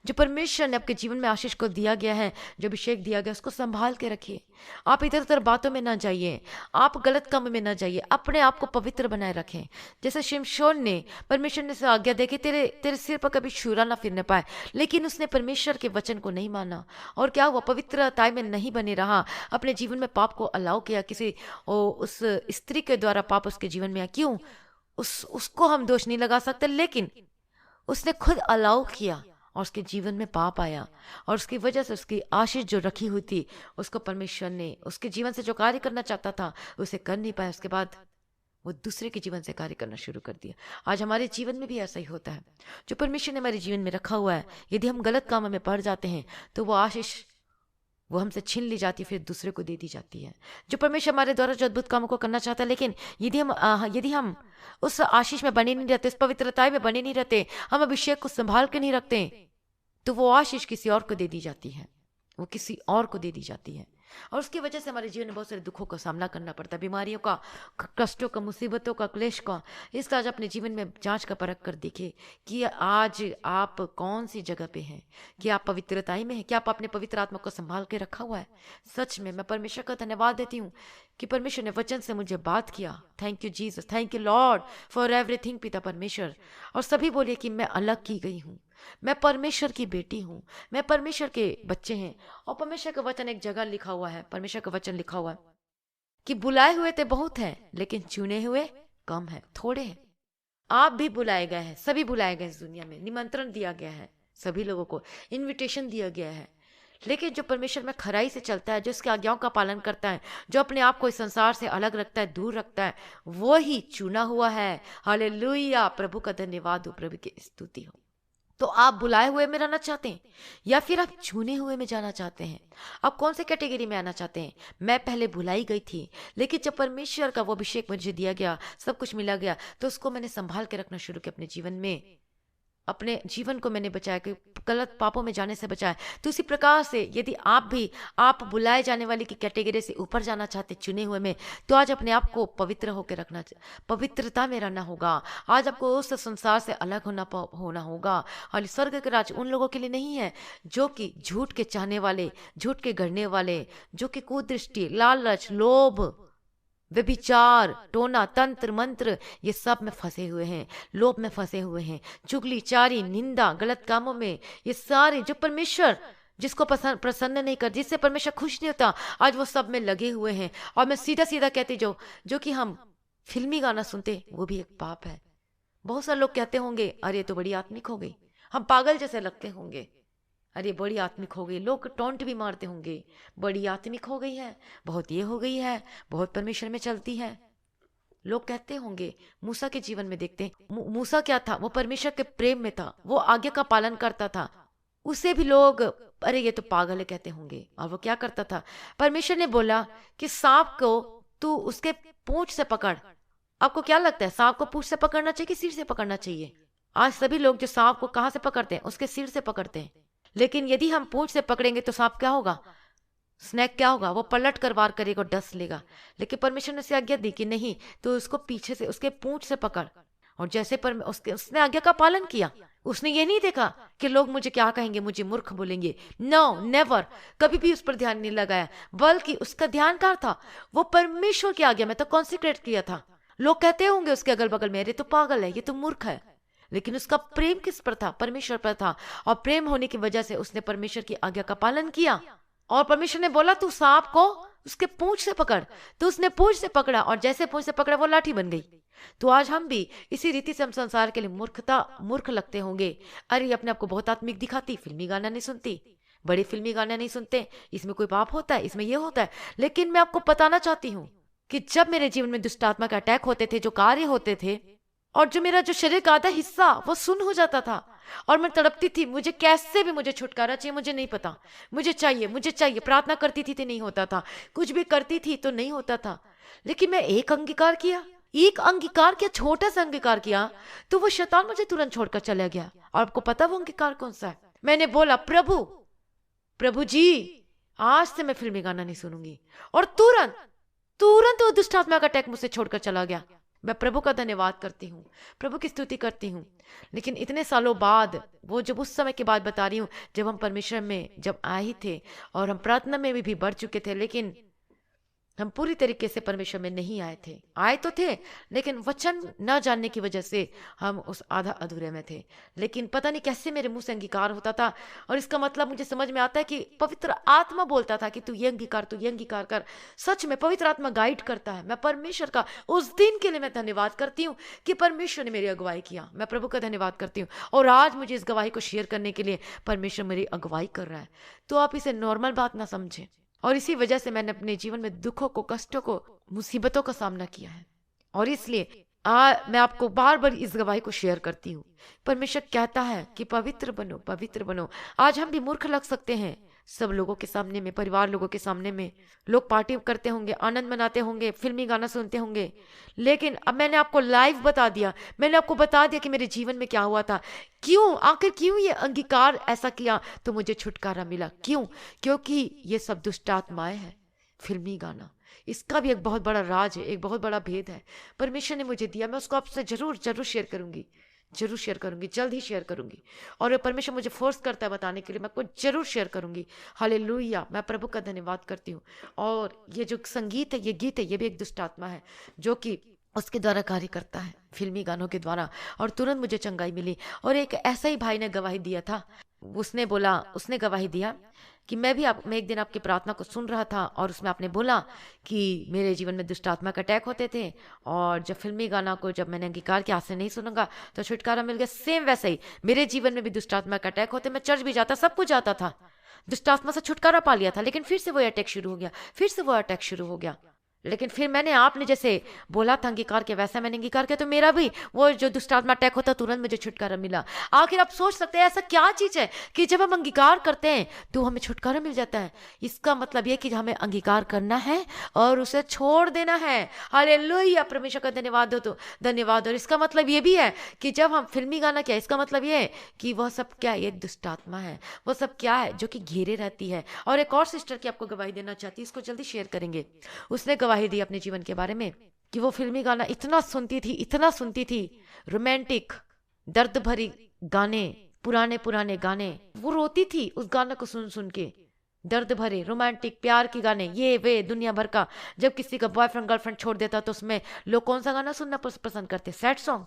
जो परमेश्वर ने आपके जीवन में आशीष को दिया गया है, जो अभिषेक दिया गया, उसको संभाल के रखिए। आप इधर उधर बातों में ना जाइए, आप गलत काम में ना जाइए, अपने आप को पवित्र बनाए रखें। जैसे शिमशोन ने, परमेश्वर ने से आज्ञा दे कि तेरे सिर पर कभी छुरा ना फिरने पाए, लेकिन उसने परमेश्वर के वचन को नहीं माना, और क्या हुआ, पवित्रता में नहीं बने रहा, अपने जीवन में पाप को अलाउ किया, किसी उस स्त्री के द्वारा पाप उसके जीवन में आया। क्यों? उसको हम दोष नहीं लगा सकते, लेकिन उसने खुद अलाउ किया और उसके जीवन में पाप आया, और उसकी वजह से उसकी आशीष जो रखी हुई थी, उसको परमेश्वर ने उसके जीवन से जो कार्य करना चाहता था उसे कर नहीं पाया। उसके बाद वो दूसरे के जीवन से कार्य करना शुरू कर दिया। आज हमारे जीवन में भी ऐसा ही होता है। जो परमेश्वर ने हमारे जीवन में रखा हुआ है, यदि हम गलत कामों में पड़ जाते हैं तो वो आशीष वो हमसे छीन ली जाती है, फिर दूसरे को दे दी जाती है। जो परमेश्वर हमारे द्वारा जो अद्भुत कामों को करना चाहता है, लेकिन यदि हम उस आशीष में बने नहीं रहते, उस पवित्रता में बने नहीं रहते, हम अभिषेक को संभाल के नहीं रखते, तो वो आशीष किसी और को दे दी जाती है, वो किसी और को दे दी जाती है। और उसकी वजह से हमारे जीवन में बहुत सारे दुखों का सामना करना पड़ता है, बीमारियों का, कष्टों का, मुसीबतों का, क्लेश का। इसका आज अपने जीवन में जांच का परख कर देखिए कि आज आप कौन सी जगह पे हैं, कि आप पवित्रताई में हैं, क्या आप अपने पवित्र आत्मा को संभाल के रखा हुआ है। सच में मैं परमेश्वर का धन्यवाद देती हूँ कि परमेश्वर ने वचन से मुझे बात किया। Thank you Jesus, thank you Lord for everything पिता परमेश्वर। और सभी बोलिए कि मैं अलग की गई हूँ, मैं परमेश्वर की बेटी हूँ, मैं परमेश्वर के बच्चे हैं। और परमेश्वर का वचन एक जगह लिखा हुआ है, परमेश्वर का वचन लिखा हुआ है कि बुलाए हुए तो बहुत हैं लेकिन चुने हुए कम है, थोड़े हैं। आप भी बुलाए गए हैं, सभी बुलाए गए इस दुनिया में, निमंत्रण दिया गया है, सभी लोगों को इनविटेशन दिया गया है। लेकिन जो परमेश्वर में खराई से चलता है, जो उसकी आज्ञाओं का पालन करता है, जो अपने आप को इस संसार से अलग रखता है, दूर रखता है, वो ही चुना हुआ है। हालेलुया, प्रभु का धन्यवाद हो, प्रभु की स्तुति हो। तो आप बुलाए हुए में रहना चाहते हैं या फिर आप चुने हुए में जाना चाहते हैं? आप कौन से कैटेगरी में आना चाहते हैं? मैं पहले बुलाई गई थी, लेकिन जब परमेश्वर का वो अभिषेक मुझे दिया गया, सब कुछ मिला गया, तो उसको मैंने संभाल के रखना शुरू किया अपने जीवन में। अपने जीवन को मैंने बचाया, कि गलत पापों में जाने से बचाया। तो इसी प्रकार से यदि आप बुलाए जाने वाली की कैटेगरी से ऊपर जाना चाहते, चुने हुए में, तो आज अपने आप को पवित्र होकर रखना, पवित्रता में रहना होगा। आज आपको उस संसार से अलग होना होगा। और स्वर्ग के राज उन लोगों के लिए नहीं है जो कि झूठ के चाहने वाले, झूठ के गढ़ने वाले, जो कि कुदृष्टि, लालच, लोभ, व्यभिचार, टोना, तंत्र मंत्र, ये सब में फंसे हुए हैं, लोभ में फंसे हुए हैं, चुगली, चारी, निंदा, गलत कामों में, ये सारे जो परमेश्वर जिसको प्रसन्न नहीं कर, जिससे परमेश्वर खुश नहीं होता, आज वो सब में लगे हुए हैं। और मैं सीधा सीधा कहती, जो कि हम फिल्मी गाना सुनते, वो भी एक पाप है। बहुत सारे लोग कहते होंगे, अरे तो बड़ी आत्मिक हो गई, हम पागल जैसे लगते होंगे, अरे बड़ी आत्मिक हो गई, लोग टोंट भी मारते होंगे, बड़ी आत्मिक हो गई है, बहुत ये हो गई है, बहुत परमेश्वर में चलती है। लोग कहते होंगे, मूसा के जीवन में देखते हैं, मूसा क्या था, वो परमेश्वर के प्रेम में था, वो आज्ञा का पालन करता था। उसे भी लोग अरे ये तो पागल है कहते होंगे। और वो क्या करता था, परमेश्वर ने बोला कि सांप को तू उसके पूंछ से पकड़। आपको क्या लगता है, सांप को पूंछ से पकड़ना चाहिए कि सिर से पकड़ना चाहिए? आज सभी लोग जो सांप को कहां से पकड़ते हैं, उसके सिर से पकड़ते हैं। लेकिन यदि हम पूंछ से पकड़ेंगे तो सांप क्या होगा, स्नैक क्या होगा, वो पलट कर वार करेगा, डस लेगा। लेकिन परमेश्वर ने उसे आज्ञा दी कि नहीं, तो उसको पीछे से, उसके पूंछ से पकड़। और जैसे पर उसने आज्ञा का पालन किया, उसने ये नहीं देखा कि लोग मुझे क्या कहेंगे, मुझे मूर्ख बोलेंगे। नो, नेवर, कभी भी उस पर ध्यान नहीं लगाया, बल्कि उसका ध्यान कहाँ था, वो परमेश्वर की आज्ञा में तो कॉन्सेंट्रेट किया था। लोग कहते होंगे उसके अगल बगल में, अरे तो पागल है, ये तो मूर्ख है, लेकिन उसका प्रेम किस पर था, परमेश्वर पर था। और प्रेम होने की वजह से उसने परमेश्वर की आज्ञा का पालन किया। और परमेश्वर ने बोला तू सांप को उसके पूंछ से पकड़, तो उसने पूंछ से पकड़ा, और जैसे पूंछ से पकड़ा वो लाठी बन गई। तो आज हम भी इसी रीति से हम संसार के लिए मूर्ख लगते होंगे। अरे अपने आप को बहुत आत्मिक दिखाती, फिल्मी गाना नहीं सुनती, बड़े फिल्मी गाने नहीं सुनते, इसमें कोई पाप होता है, इसमें ये होता है। लेकिन मैं आपको बताना चाहती हूँ कि जब मेरे जीवन में दुष्ट आत्मा के अटैक होते थे, जो कार्य होते थे, और जो मेरा जो शरीर का आधा हिस्सा वो सुन्न हो जाता था, और मैं तड़पती थी, मुझे कैसे भी मुझे छुटकारा चाहिए, मुझे नहीं पता, मुझे चाहिए, प्रार्थना करती थी तो नहीं होता था, कुछ भी करती थी तो नहीं होता था। लेकिन मैं एक अंगीकार किया, छोटा सा अंगीकार किया, तो वो शैतान मुझे तुरंत छोड़कर चला गया। और आपको पता वो अंगीकार कौन सा है? मैंने बोला, प्रभु जी, आज से मैं फिल्मी गाना नहीं सुनूंगी। और तुरंत वो दुष्ट आत्मा का अटैक मुझसे छोड़कर चला गया। मैं प्रभु का धन्यवाद करती हूँ, प्रभु की स्तुति करती हूँ। लेकिन इतने सालों बाद, वो जब उस समय की बात बता रही हूँ, जब हम परमेश्वर में जब आए ही थे, और हम प्रार्थना में भी बढ़ चुके थे, लेकिन हम पूरी तरीके से परमेश्वर में नहीं आए तो थे, लेकिन वचन न जानने की वजह से हम उस आधा अधूरे में थे। लेकिन पता नहीं कैसे मेरे मुंह से अंगीकार होता था, और इसका मतलब मुझे समझ में आता है कि पवित्र आत्मा बोलता था कि तू ये अंगीकार कर। सच में पवित्र आत्मा गाइड करता है। मैं परमेश्वर का उस दिन के लिए मैं धन्यवाद करती हूँ कि परमेश्वर ने मेरी अगुवाई किया। मैं प्रभु का धन्यवाद करती हूँ, और आज मुझे इस गवाही को शेयर करने के लिए परमेश्वर मेरी अगुवाई कर रहा है। तो आप इसे नॉर्मल बात ना समझें। और इसी वजह से मैंने अपने जीवन में दुखों को, कष्टों को, मुसीबतों का सामना किया है। और इसलिए मैं आपको बार बार इस गवाही को शेयर करती हूँ। परमेश्वर कहता है कि पवित्र बनो। आज हम भी मूर्ख लग सकते हैं, सब लोगों के सामने में, परिवार लोगों के सामने में। लोग पार्टी करते होंगे, आनंद मनाते होंगे, फिल्मी गाना सुनते होंगे, लेकिन अब मैंने आपको लाइव बता दिया, मैंने आपको बता दिया कि मेरे जीवन में क्या हुआ था, क्यों, आखिर क्यों ये अंगीकार ऐसा किया तो मुझे छुटकारा मिला। क्यों? क्योंकि ये सब दुष्ट आत्माएं हैं। फिल्मी गाना, इसका भी एक बहुत बड़ा राज है, एक बहुत बड़ा भेद है, परमेश्वर ने मुझे दिया। मैं उसको आपसे जरूर जरूर शेयर करूंगी, जरूर शेयर करूंगी, जल्द ही शेयर करूंगी। और परमेश्वर मुझे फोर्स करता है बताने के लिए, मैं आपको जरूर शेयर करूंगी। हालेलुया, मैं प्रभु का धन्यवाद करती हूँ। और ये जो संगीत है, ये गीत है, ये भी एक दुष्ट आत्मा है जो कि उसके द्वारा कार्य करता है, फिल्मी गानों के द्वारा। और तुरंत मुझे चंगाई मिली। और एक ऐसा ही भाई ने गवाही दिया था, उसने बोला, उसने गवाही दिया कि मैं एक दिन आपकी प्रार्थना को सुन रहा था और उसमें आपने बोला कि मेरे जीवन में दुष्ट आत्मा का अटैक होते थे, और जब फिल्मी गाना को जब मैंने अंगीकार किया, आज से नहीं सुनूंगा, तो छुटकारा मिल गया। सेम वैसे ही मेरे जीवन में भी दुष्ट आत्मा का अटैक होते, मैं चर्च भी जाता, सब कुछ जाता था, दुष्ट आत्मा से छुटकारा पा लिया था, लेकिन फिर से वो अटैक शुरू हो गया, फिर से वो अटैक शुरू हो गया। लेकिन फिर मैंने, आपने जैसे बोला था अंगीकार के, वैसा मैंने अंगीकार किया, तो मेरा भी वो जो दुष्ट आत्मा अटैक होता, तुरंत मुझे छुटकारा मिला। आखिर आप सोच सकते हैं ऐसा क्या चीज है कि जब हम अंगीकार करते हैं तो हमें छुटकारा मिल जाता है। इसका मतलब यह कि हमें अंगीकार करना है और उसे छोड़ देना है। हालेलुया, परमेश्वर का धन्यवाद हो, तो धन्यवाद। और इसका मतलब ये भी है कि जब हम फिल्मी गाना, क्या इसका मतलब ये है कि वह सब क्या, ये दुष्ट आत्मा है, वो सब क्या है जो कि घेरे रहती है। और एक और सिस्टर की आपको गवाही देना चाहती है, इसको जल्दी शेयर करेंगे। उसने गवाही दी अपने जीवन के बारे में कि वो फिल्मी गाना इतना सुनती थी, इतना सुनती थी, रोमांटिक दर्द भरी गाने, पुराने पुराने गाने, वो रोती थी उस गाने को सुन सुन के। दर्द भरे रोमांटिक प्यार के गाने, ये वे दुनिया भर का। जब किसी का बॉयफ्रेंड गर्लफ्रेंड छोड़ देता तो उसमें लोग कौन सा गाना सुनना पसंद करते? सैड सॉन्ग,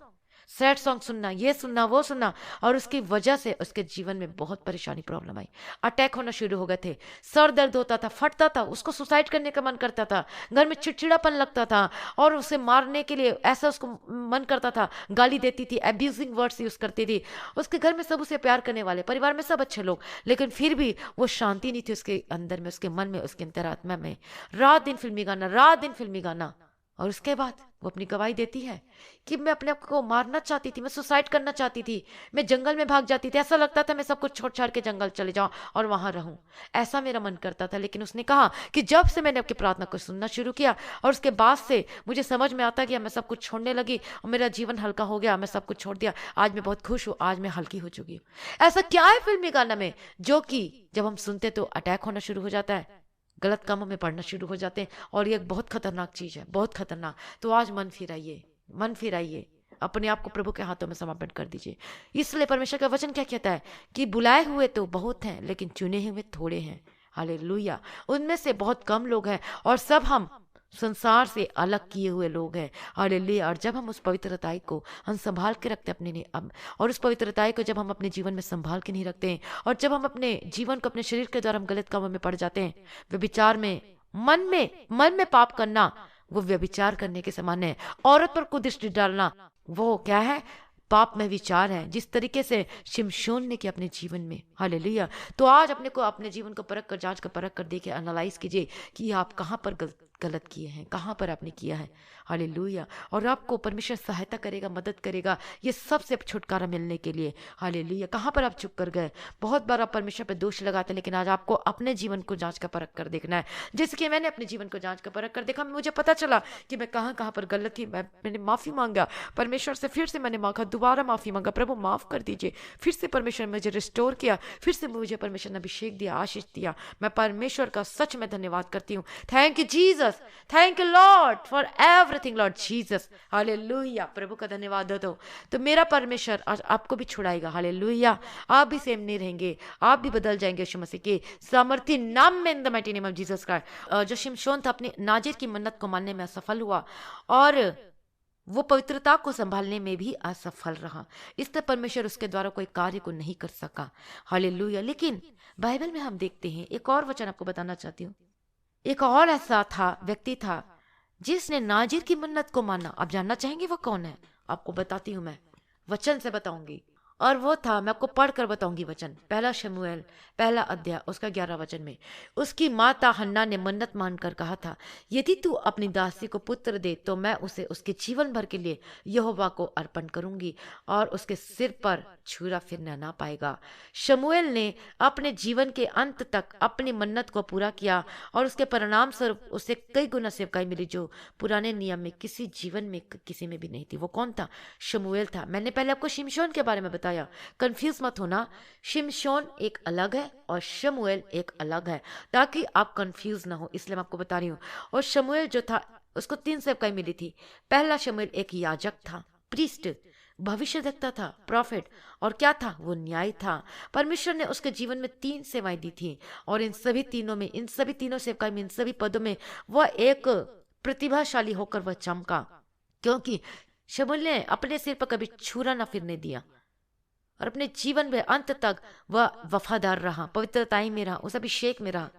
सैड सॉन्ग सुनना, ये सुनना, वो सुनना। और उसकी वजह से उसके जीवन में बहुत परेशानी, प्रॉब्लम आई, अटैक होना शुरू हो गए थे, सर दर्द होता था, फटता था, उसको सुसाइड करने का मन करता था, घर में चिड़चिड़ापन लगता था, और उसे मारने के लिए ऐसा उसको मन करता था, गाली देती थी, एब्यूजिंग वर्ड्स यूज करती थी। उसके घर में सब उसे प्यार करने वाले, परिवार में सब अच्छे लोग, लेकिन फिर भी वो शांति नहीं थी उसके अंदर में, उसके मन में, उसके अंतरात्मा में। रात दिन फिल्मी गाना, रात दिन फिल्मी गाना। और उसके बाद वो अपनी गवाही देती है कि मैं अपने आप को मारना चाहती थी, मैं सुसाइड करना चाहती थी, मैं जंगल में भाग जाती थी, ऐसा लगता था मैं सब कुछ छोड़ छाड़ के जंगल चले जाऊं और वहां रहूं, ऐसा मेरा मन करता था। लेकिन उसने कहा कि जब से मैंने आपकी प्रार्थना को सुनना शुरू किया और उसके बाद से मुझे समझ में आता गया, मैं सब कुछ छोड़ने लगी और मेरा जीवन हल्का हो गया, मैं सब कुछ छोड़ दिया, आज मैं बहुत खुश हूँ, आज मैं हल्की हो चुकी हूँ। ऐसा क्या है फिल्मी गाना में जो कि जब हम सुनते तो अटैक होना शुरू हो जाता है, गलत कामों में पढ़ना शुरू हो जाते हैं, और ये एक बहुत खतरनाक चीज है, बहुत खतरनाक। तो आज मन फिराइए, मन फिराइए, अपने आप को प्रभु के हाथों में समर्पण कर दीजिए। इसलिए परमेश्वर का वचन क्या कहता है कि बुलाए हुए तो बहुत हैं लेकिन चुने हुए थोड़े हैं। हालेलुया, उनमें से बहुत कम लोग हैं और सब हम संसार से अलग किए हुए लोग हैं। हालेलुया। और जब हम उस पवित्रताई को हम संभाल के रखते अपने और उस पवित्रताई को जब हम अपने जीवन में संभाल के नहीं रखते हैं, और जब हम अपने जीवन को अपने शरीर के द्वारा हम गलत कामों में पड़ जाते हैं, व्यभिचार में, मन में पाप करना वो व्यभिचार करने के समान है। औरत पर कुदृष्टि डालना वो क्या है? पाप में विचार है, जिस तरीके से शिमशोन ने किया अपने जीवन में। हालेलुया। तो आज अपने को, अपने जीवन को परख कर, जांच कर, परख कर देखिए, एनालाइज कीजिए कि आप कहाँ पर गलत किए हैं, कहाँ पर आपने किया है। हालेलुया। और आपको परमेश्वर सहायता करेगा, मदद करेगा ये सबसे छुटकारा मिलने के लिए। हालेलुया। कहाँ पर आप चुप कर गए? बहुत बार आप परमेश्वर पर दोष लगाते, लेकिन आज आपको अपने जीवन को जांच कर परख कर देखना है। जैसे कि मैंने अपने जीवन को जांच कर परख कर देखा, मुझे पता चला कि मैं कहाँ कहाँ पर गलत थी। मैंने माफी मांगा परमेश्वर से, फिर से मैंने मांगा, दोबारा माफी मांगा, प्रभु माफ कर दीजिए। फिर से परमेश्वर ने मुझे रिस्टोर किया, फिर से मुझे परमेश्वर ने अभिषेक दिया, आशीष दिया। मैं परमेश्वर का सच में धन्यवाद करती हूँ। Thank you Jesus, thank you Lord for everything, Lord Jesus. Hallelujah. प्रभु का धन्यवाद हो तो मेरा परमेश्वर आज आपको भी छुड़ाएगा। हालेलुया। आप भी सेम नहीं रहेंगे, आप भी बदल जाएंगे यीशु मसीह के सामर्थी नाम में, in the mighty name of Jesus Christ. जो शिमशोन था अपनी नाजिर की मन्नत को मानने में असफल हुआ और वो पवित्रता को संभालने में भी असफल रहा, इसलिए परमेश्वर उसके द्वारा कोई कार्य को नहीं कर सका। हालेलुया। लेकिन बाइबल में हम देखते हैं, एक और वचन आपको बताना चाहती हूँ, एक और ऐसा था, व्यक्ति था जिसने नाजिर की मन्नत को माना। आप जानना चाहेंगे वो कौन है? आपको बताती हूं, मैं वचन से बताऊंगी। और वो था, मैं आपको पढ़कर बताऊंगी वचन, पहला शमूएल पहला अध्याय उसका 11 वचन में। उसकी माता हन्ना ने मन्नत मानकर कहा था, यदि तू अपनी दासी को पुत्र दे तो मैं उसे उसके जीवन भर के लिए यहोवा को अर्पण करूंगी और उसके सिर पर छुरा फिरना ना पाएगा। शमूएल ने अपने जीवन के अंत तक अपनी मन्नत को पूरा किया और उसके परिणाम स्वरूप उसे कई गुना सेवकाई मिली जो पुराने नियम में किसी जीवन में किसी में भी नहीं थी। वो कौन था? शमूएल था। मैंने पहले आपको शिमशोन के बारे में बताया, कंफ्यूज मत होना, शिमशोन एक अलग है और शमूएल एक अलग है, ताकि आप कंफ्यूज ना हो, इसलिए मैं आपको बता रही हूँ। और शमूएल जो था उसको 3 सेवकाई मिली थी। पहला शमूएल एक याजक था, प्रीस्ट, भविष्य देखता था, प्रॉफिट, और क्या था? वो न्याय था। परमेश्वर ने उसके जीवन में 3 सेवाएं दी थी और इन सभी तीनों सेवकाई में, इन सभी पदों में वह एक प्रतिभाशाली होकर वह चमका, क्योंकि शमूएल ने अपने सिर पर कभी छुरा ना फिरने दिया और अपने जीवन में अंत तक वह वफादार रहा, पवित्रताई में रहा, उस अभिषेक में रहा।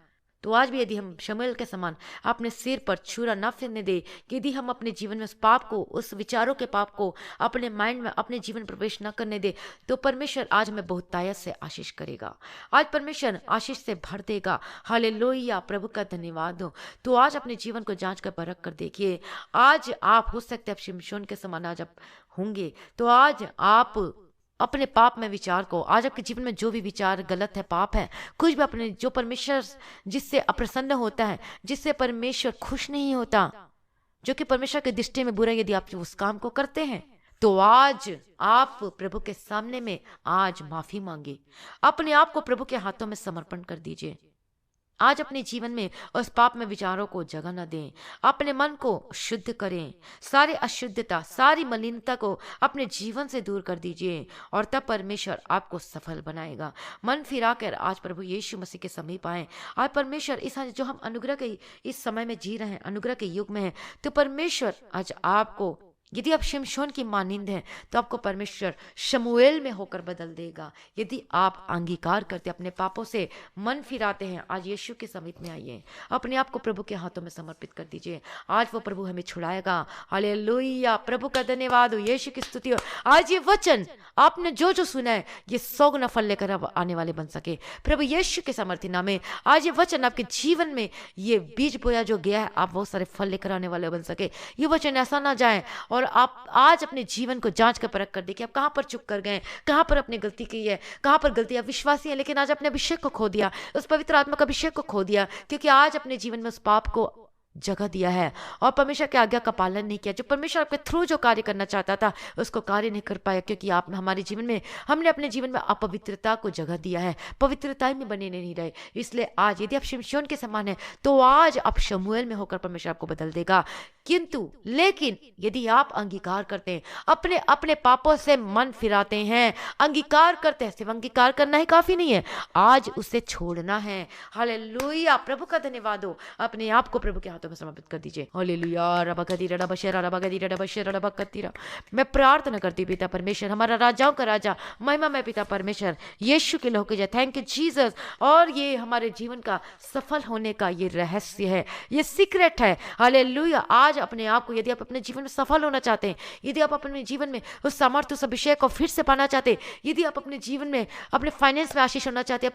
तो आज भी यदि हम शमूएल के समान अपने सिर पर छुरा ना फिरने दे, यदि हम अपने जीवन में उस पाप को, उस विचारों के पाप को अपने माइंड में, अपने जीवन प्रवेश न करने दे, तो परमेश्वर आज हमें बहुतायत से आशीष करेगा। आज परमेश्वर आशीष से भर देगा। हालेलुया, प्रभु का धन्यवाद हो। तो आज अपने जीवन को जांच कर परख कर देखिए। आज आप हो सकते हैं आप शिमशोन के समान आज आप होंगे, तो आज आप अपने पाप में विचार को, आज आपके जीवन में जो भी विचार गलत है, पाप है, कुछ भी अपने, जो परमेश्वर जिससे अप्रसन्न होता है, जिससे परमेश्वर खुश नहीं होता, जो कि परमेश्वर की दृष्टि में बुरा, यदि आप उस काम को करते हैं, तो आज आप प्रभु के सामने में आज माफी मांगे, अपने आप को प्रभु के हाथों में समर्पण कर दीजिए। आज अपने जीवन में उस पाप में विचारों को जगह न दें, अपने मन को शुद्ध करें, सारी अशुद्धता, सारी मलिनता को अपने जीवन से दूर कर दीजिए और तब परमेश्वर आपको सफल बनाएगा। मन फिराकर आज प्रभु यीशु मसीह के समीप आए। आज परमेश्वर इस जो हम अनुग्रह के इस समय में जी रहे हैं, अनुग्रह के युग में हैं, तो परमेश्वर आज आपको, यदि आप शिमशोन की मानिंद हैं, तो आपको परमेश्वर शमूएल में होकर बदल देगा। यदि आप अंगीकार करते, अपने पापों से मन फिराते हैं, आज यीशु के समीप में आइए, अपने आप को प्रभु के हाथों में समर्पित कर दीजिए। आज वो प्रभु हमें छुड़ाएगा। हालेलुया, प्रभु का धन्यवाद हो, यीशु की स्तुति हो। आज ये वचन आपने जो जो सुना है, ये 100 गुना फल लेकर आने वाले बन सके प्रभु यीशु के सामर्थ्य नाम में। आज ये वचन आपके जीवन में, ये बीज बोया जो गया है, आप बहुत सारे फल लेकर आने वाले बन सके। ये वचन ऐसा ना जाए और आप आज अपने जीवन को जांच कर परख कर देखिए, आप कहां पर चुप कर गए, कहां पर अपनी गलती की है, कहां पर गलती, आप विश्वासी हैं लेकिन आज अपने अभिषेक को खो दिया, उस पवित्र आत्मा का अभिषेक को खो दिया, क्योंकि आज अपने जीवन में उस पाप को जगह दिया है और परमेश्वर की आज्ञा का पालन नहीं किया। जो परमेश्वर आपके थ्रू जो कार्य करना चाहता था उसको कार्य नहीं कर पाया, क्योंकि आप हमारे जीवन में, हमने अपने जीवन में अपवित्रता को जगह दिया है, पवित्रता में बने नहीं रहे। इसलिए आज यदि आप शिमशोन के समान है, तो आज आप शमूएल में होकर परमेश्वर आपको बदल देगा। किंतु लेकिन यदि आप अंगीकार करते हैं, अपने अपने पापों से मन फिराते हैं, अंगीकार करते हैं, सिर्फ अंगीकार करना ही काफी नहीं है, आज उसे छोड़ना है। हालेलुया, प्रभु का धन्यवाद हो। अपने आप को प्रभु के हाथों में समर्पित कर दीजिए। हालेलुया, रबकदीरा रबशेरा रबगदीरा रबशेरा रबकतीरा। मैं प्रार्थना करती हूं पिता परमेश्वर, हमारा राजाओं का राजा, महिमा में पिता परमेश्वर, यीशु के लोग जय, थैंक यू जीसस। और ये हमारे जीवन का सफल होने का ये रहस्य है, ये सीक्रेट है। हालेलुया, आज अपने आप को, यदि आप अपने जीवन में सफल होना चाहते हैं, यदि आप अपने जीवन में उस सामर्थ्य, उस अभिषेक को फिर से पाना चाहते हैं, यदि आप अपने जीवन में, अपने फाइनेंस में आशीष होना चाहते हैं,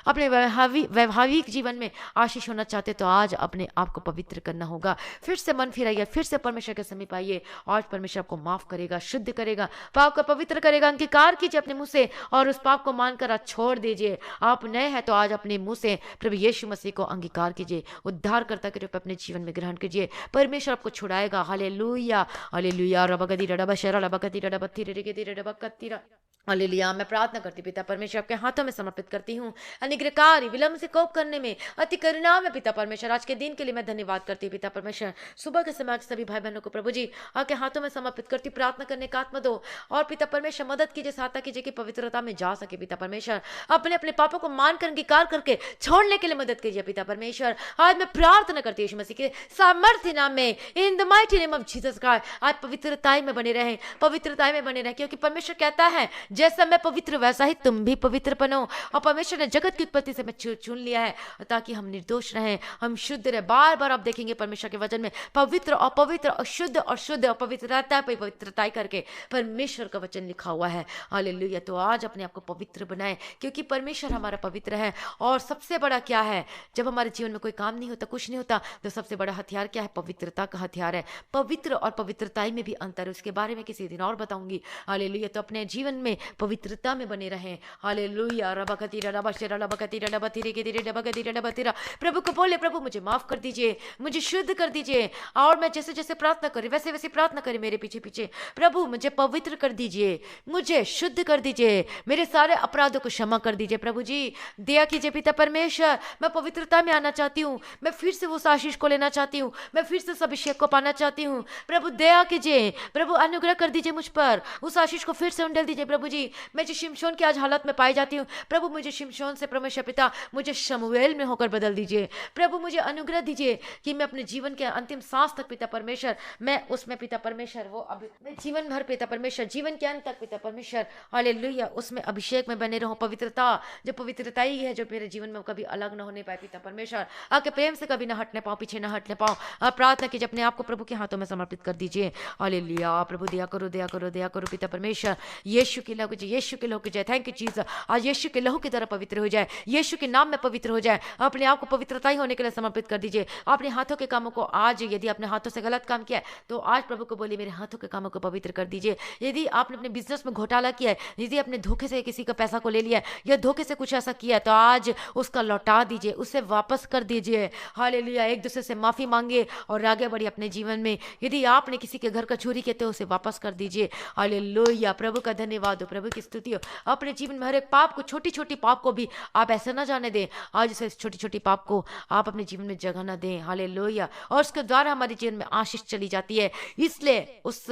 अपने वैवाहिक जीवन में आशीष होना चाहते हैं, तो आज अपने आप को पवित्र करना होगा। फिर से मन फिराइए, फिर से परमेश्वर के समीप आइए। आज परमेश्वर आपको माफ करेगा, शुद्ध करेगा, पाप को पवित्र करेगा। अंगीकार कीजिए अपने मुंह से और उस पाप को मानकर आज छोड़ दीजिए। आप नए हैं तो आज अपने मुंह से प्रभु यीशु मसीह को अंगीकार कीजिए, उद्धारकर्ता के रूप में अपने जीवन में ग्रहण कीजिए। परमेश्वर आपको छुड़ाएगा। हालेलुया, हालेलुया, रबगदी रबशेरा रबगदी रबती रेगदी रबकतीरा। हालेलुया, मैं प्रार्थना करती पिता परमेश्वर आपके हाथों में समर्पित करती हूँ। अनुग्रहकारी, विलंब से कोप करने में अति करुणा में पिता परमेश्वर, आज के दिन के लिए मैं धन्यवाद करती हूँ पिता परमेश्वर। सुबह के समय सभी भाई बहनों को प्रभु जी आपके हाथों में समर्पित करती, प्रार्थना करने का आत्मा दो और पिता परमेश्वर मदद कीजिए, सहायता कीजिए कि पवित्रता में जा सके पिता परमेश्वर। अपने अपने पापों को मानकर अंगीकार करके छोड़ने के लिए मदद कीजिए पिता परमेश्वर। आज मैं प्रार्थना करती हूँ यीशु मसीह के सामर्थ्य नाम में, in the mighty name of Jesus Christ. आज पवित्रता में बने रहें, पवित्रता में बने रहें, क्योंकि परमेश्वर कहता है जैसा मैं पवित्र वैसा ही तुम भी पवित्र बनो। और परमेश्वर ने जगत की उत्पत्ति से मैं चुन लिया है ताकि हम निर्दोष रहें, हम शुद्ध रहे। बार बार आप देखेंगे परमेश्वर के वचन में पवित्र, अपवित्र, अशुद्ध और शुद्ध, अपवित्रता पे पवित्रता करके परमेश्वर का वचन लिखा हुआ है। हालेलुया। तो आज अपने आप को पवित्र बनाएं, क्योंकि परमेश्वर हमारा पवित्र है। और सबसे बड़ा क्या है, जब हमारे जीवन में कोई काम नहीं होता, कुछ नहीं होता, तो सबसे बड़ा हथियार क्या है? पवित्रता का हथियार है। पवित्र और पवित्रता में भी अंतर है, उसके बारे में किसी दिन और बताऊंगी। हालेलुया। तो अपने जीवन में पवित्रता में बने रहें। हालेलुया। रबकतीरा रबशरा रबकतीरा रबतीरे के तीरे रबकतीरा रबतीरा। प्रभु को बोले, प्रभु मुझे माफ कर दीजिए, मुझे शुद्ध कर दीजिए। और मैं जैसे जैसे प्रार्थना करी वैसे वैसे प्रार्थना करी मेरे पीछे पीछे। प्रभु मुझे पवित्र कर दीजिए, मुझे शुद्ध कर दीजिए, मेरे सारे अपराधों को क्षमा कर दीजिए। प्रभु जी दया कीजिए पिता परमेश्वर, मैं पवित्रता में आना चाहती हूँ, मैं फिर से उस आशीष को लेना चाहती हूँ, मैं फिर से उस अभिषेक को पाना चाहती हूँ। प्रभु दया कीजिए, प्रभु अनुग्रह कर दीजिए मुझ पर, उस आशीष को फिर से उंडेल दीजिए। प्रभु जी मैं जो शिमशोन की आज हालत में पाई जाती हूँ, प्रभु मुझे शिमशोन से परमेश्वर पिता मुझे शमूएल में होकर बदल दीजिए। प्रभु मुझे अनुग्रह दीजिए कि मैं अपने जीवन के अंतिम सांस तक पिता परमेश्वर, मैं उसमें पिता परमेश्वर वो मैं जीवन भर पिता परमेश्वर, जीवन के अंत तक पिता परमेश्वर, हालेलुया, उसमें अभिषेक में बने रहूं। पवित्रता, जो पवित्रता ही है जो मेरे जीवन में कभी अलग न होने पाए पिता परमेश्वर, आपके प्रेम से कभी न हटने पाऊं, पीछे न हटने पाऊं। आप प्रार्थना कीजिए, अपने आप को प्रभु के हाथों में समर्पित कर दीजिए। हालेलुया। प्रभु दया करो, दया करो, दया करो पिता परमेश्वर। यीशु के लहू की, यीशु के लहू की जय। Thank you Jesus. आज यीशु के लहू की तरह पवित्र हो जाए, यीशु के नाम में पवित्र हो जाए। अपने आप को पवित्रता ही होने के लिए समर्पित कर दीजिए। अपने हाथों के कामों को आज, यदि अपने हाथों से गलत काम किया है तो आज प्रभु को बोलिए, मेरे हाथों के कामों को पवित्र कर दीजिए। यदि आपने अपने बिजनेस में घोटाला किया है, यदि आपने धोखे से किसी का पैसा को ले लिया है या धोखे से कुछ ऐसा किया है, तो आज उसका लौटा दीजिए, उसे वापस कर दीजिए। हालेलुया। एक दूसरे से माफी मांगे और आगे बढ़िए अपने जीवन में। यदि आपने किसी के घर का चोरी किया तो उसे वापस कर दीजिए। हालेलुया। प्रभु का धन्यवाद हो, प्रभु की स्तुति हो। अपने जीवन में हर एक पाप को, छोटी छोटी पाप को भी आप ऐसा ना जाने दें, आज से छोटी छोटी पाप को आप अपने जीवन में जगह ना दें। हालेलुया। और उसके द्वारा हमारे जीवन में आशीष चली जाती है। इसलिए उस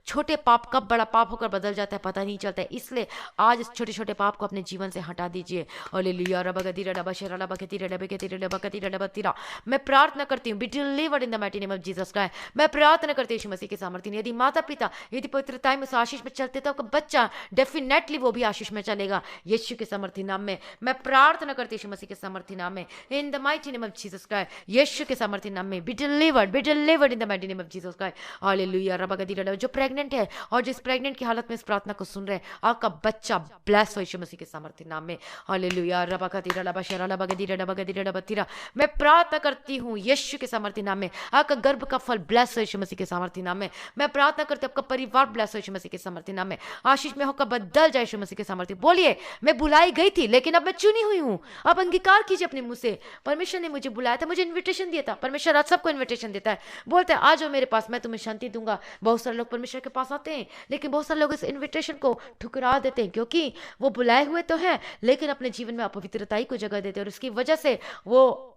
छोटे पाप कब बड़ा पाप होकर बदल जाता है पता नहीं चलता है। इसलिए आज इस छोटे छोटे पाप को अपने जीवन से हटा दीजिए। हालेलुया। रबगदीरा रबशरा रबगदीरा रबगदीरा रबगदीरा रबगदीरा। मैं प्रार्थना करती हूँ, be delivered in the mighty name of Jesus Christ. मैं प्रार्थना करती हूँ यीशु मसीह के सामर्थ्य में। यदि माता पिता यदि पवित्रता में उस आशीष में चलते तो आपका बच्चा डेफिनेटली वो भी आशीष में चलेगा। यीशु के सामर्थ्य नाम में मैं प्रार्थना करती हूँ, यीशु मसीह के सामर्थ्य नाम में, in the mighty name of Jesus Christ. यीशु के सामर्थ्य नाम में be delivered in the mighty name of Jesus Christ. Hallelujah. रबगदीरा। जो प्रेग्नेंट है और जिस प्रेग्नेंट की हालत में इस प्रार्थना को सुन रहे हैं, आपका बच्चा ब्लेस हो यीशु मसीह के सामर्थ्य नाम में। हालेलुया। रबगदीरा रबशरा रबगदीरा रबगदीरा रबतीरा। मैं प्रार्थना करती हूँ यीशु के सामर्थ्य नाम में, आपका गर्भ का फल ब्लेस हो यीशु मसीह के सामर्थ्य नाम में। मैं प्रार्थना करती हूँ आपका परिवार ब्लेस हो यीशु मसीह के सामर्थ्य नाम में। आशीष में होकर बदल जाए यीशु मसीह के सामर्थ्य। बोलिए, मैं बुलाई गई थी लेकिन अब मैं चुनी हुई हूँ। आप अंगीकार कीजिए अपने मुंह से, परमेश्वर ने मुझे बुलाया था, मुझे इन्विटेशन दिया था। परमेश्वर आज सबको इन्विटेशन देता है, बोलता है आ जाओ मेरे पास, मैं तुम्हें शांति दूंगा। बहुत सारे लोग परमेश्वर के पास आते हैं, लेकिन बहुत सारे लोग इस इन्विटेशन को ठुकरा देते हैं, क्योंकि वो बुलाए हुए तो हैं लेकिन अपने जीवन में अपवित्रताई को जगह देते हैं, और उसकी वजह से वो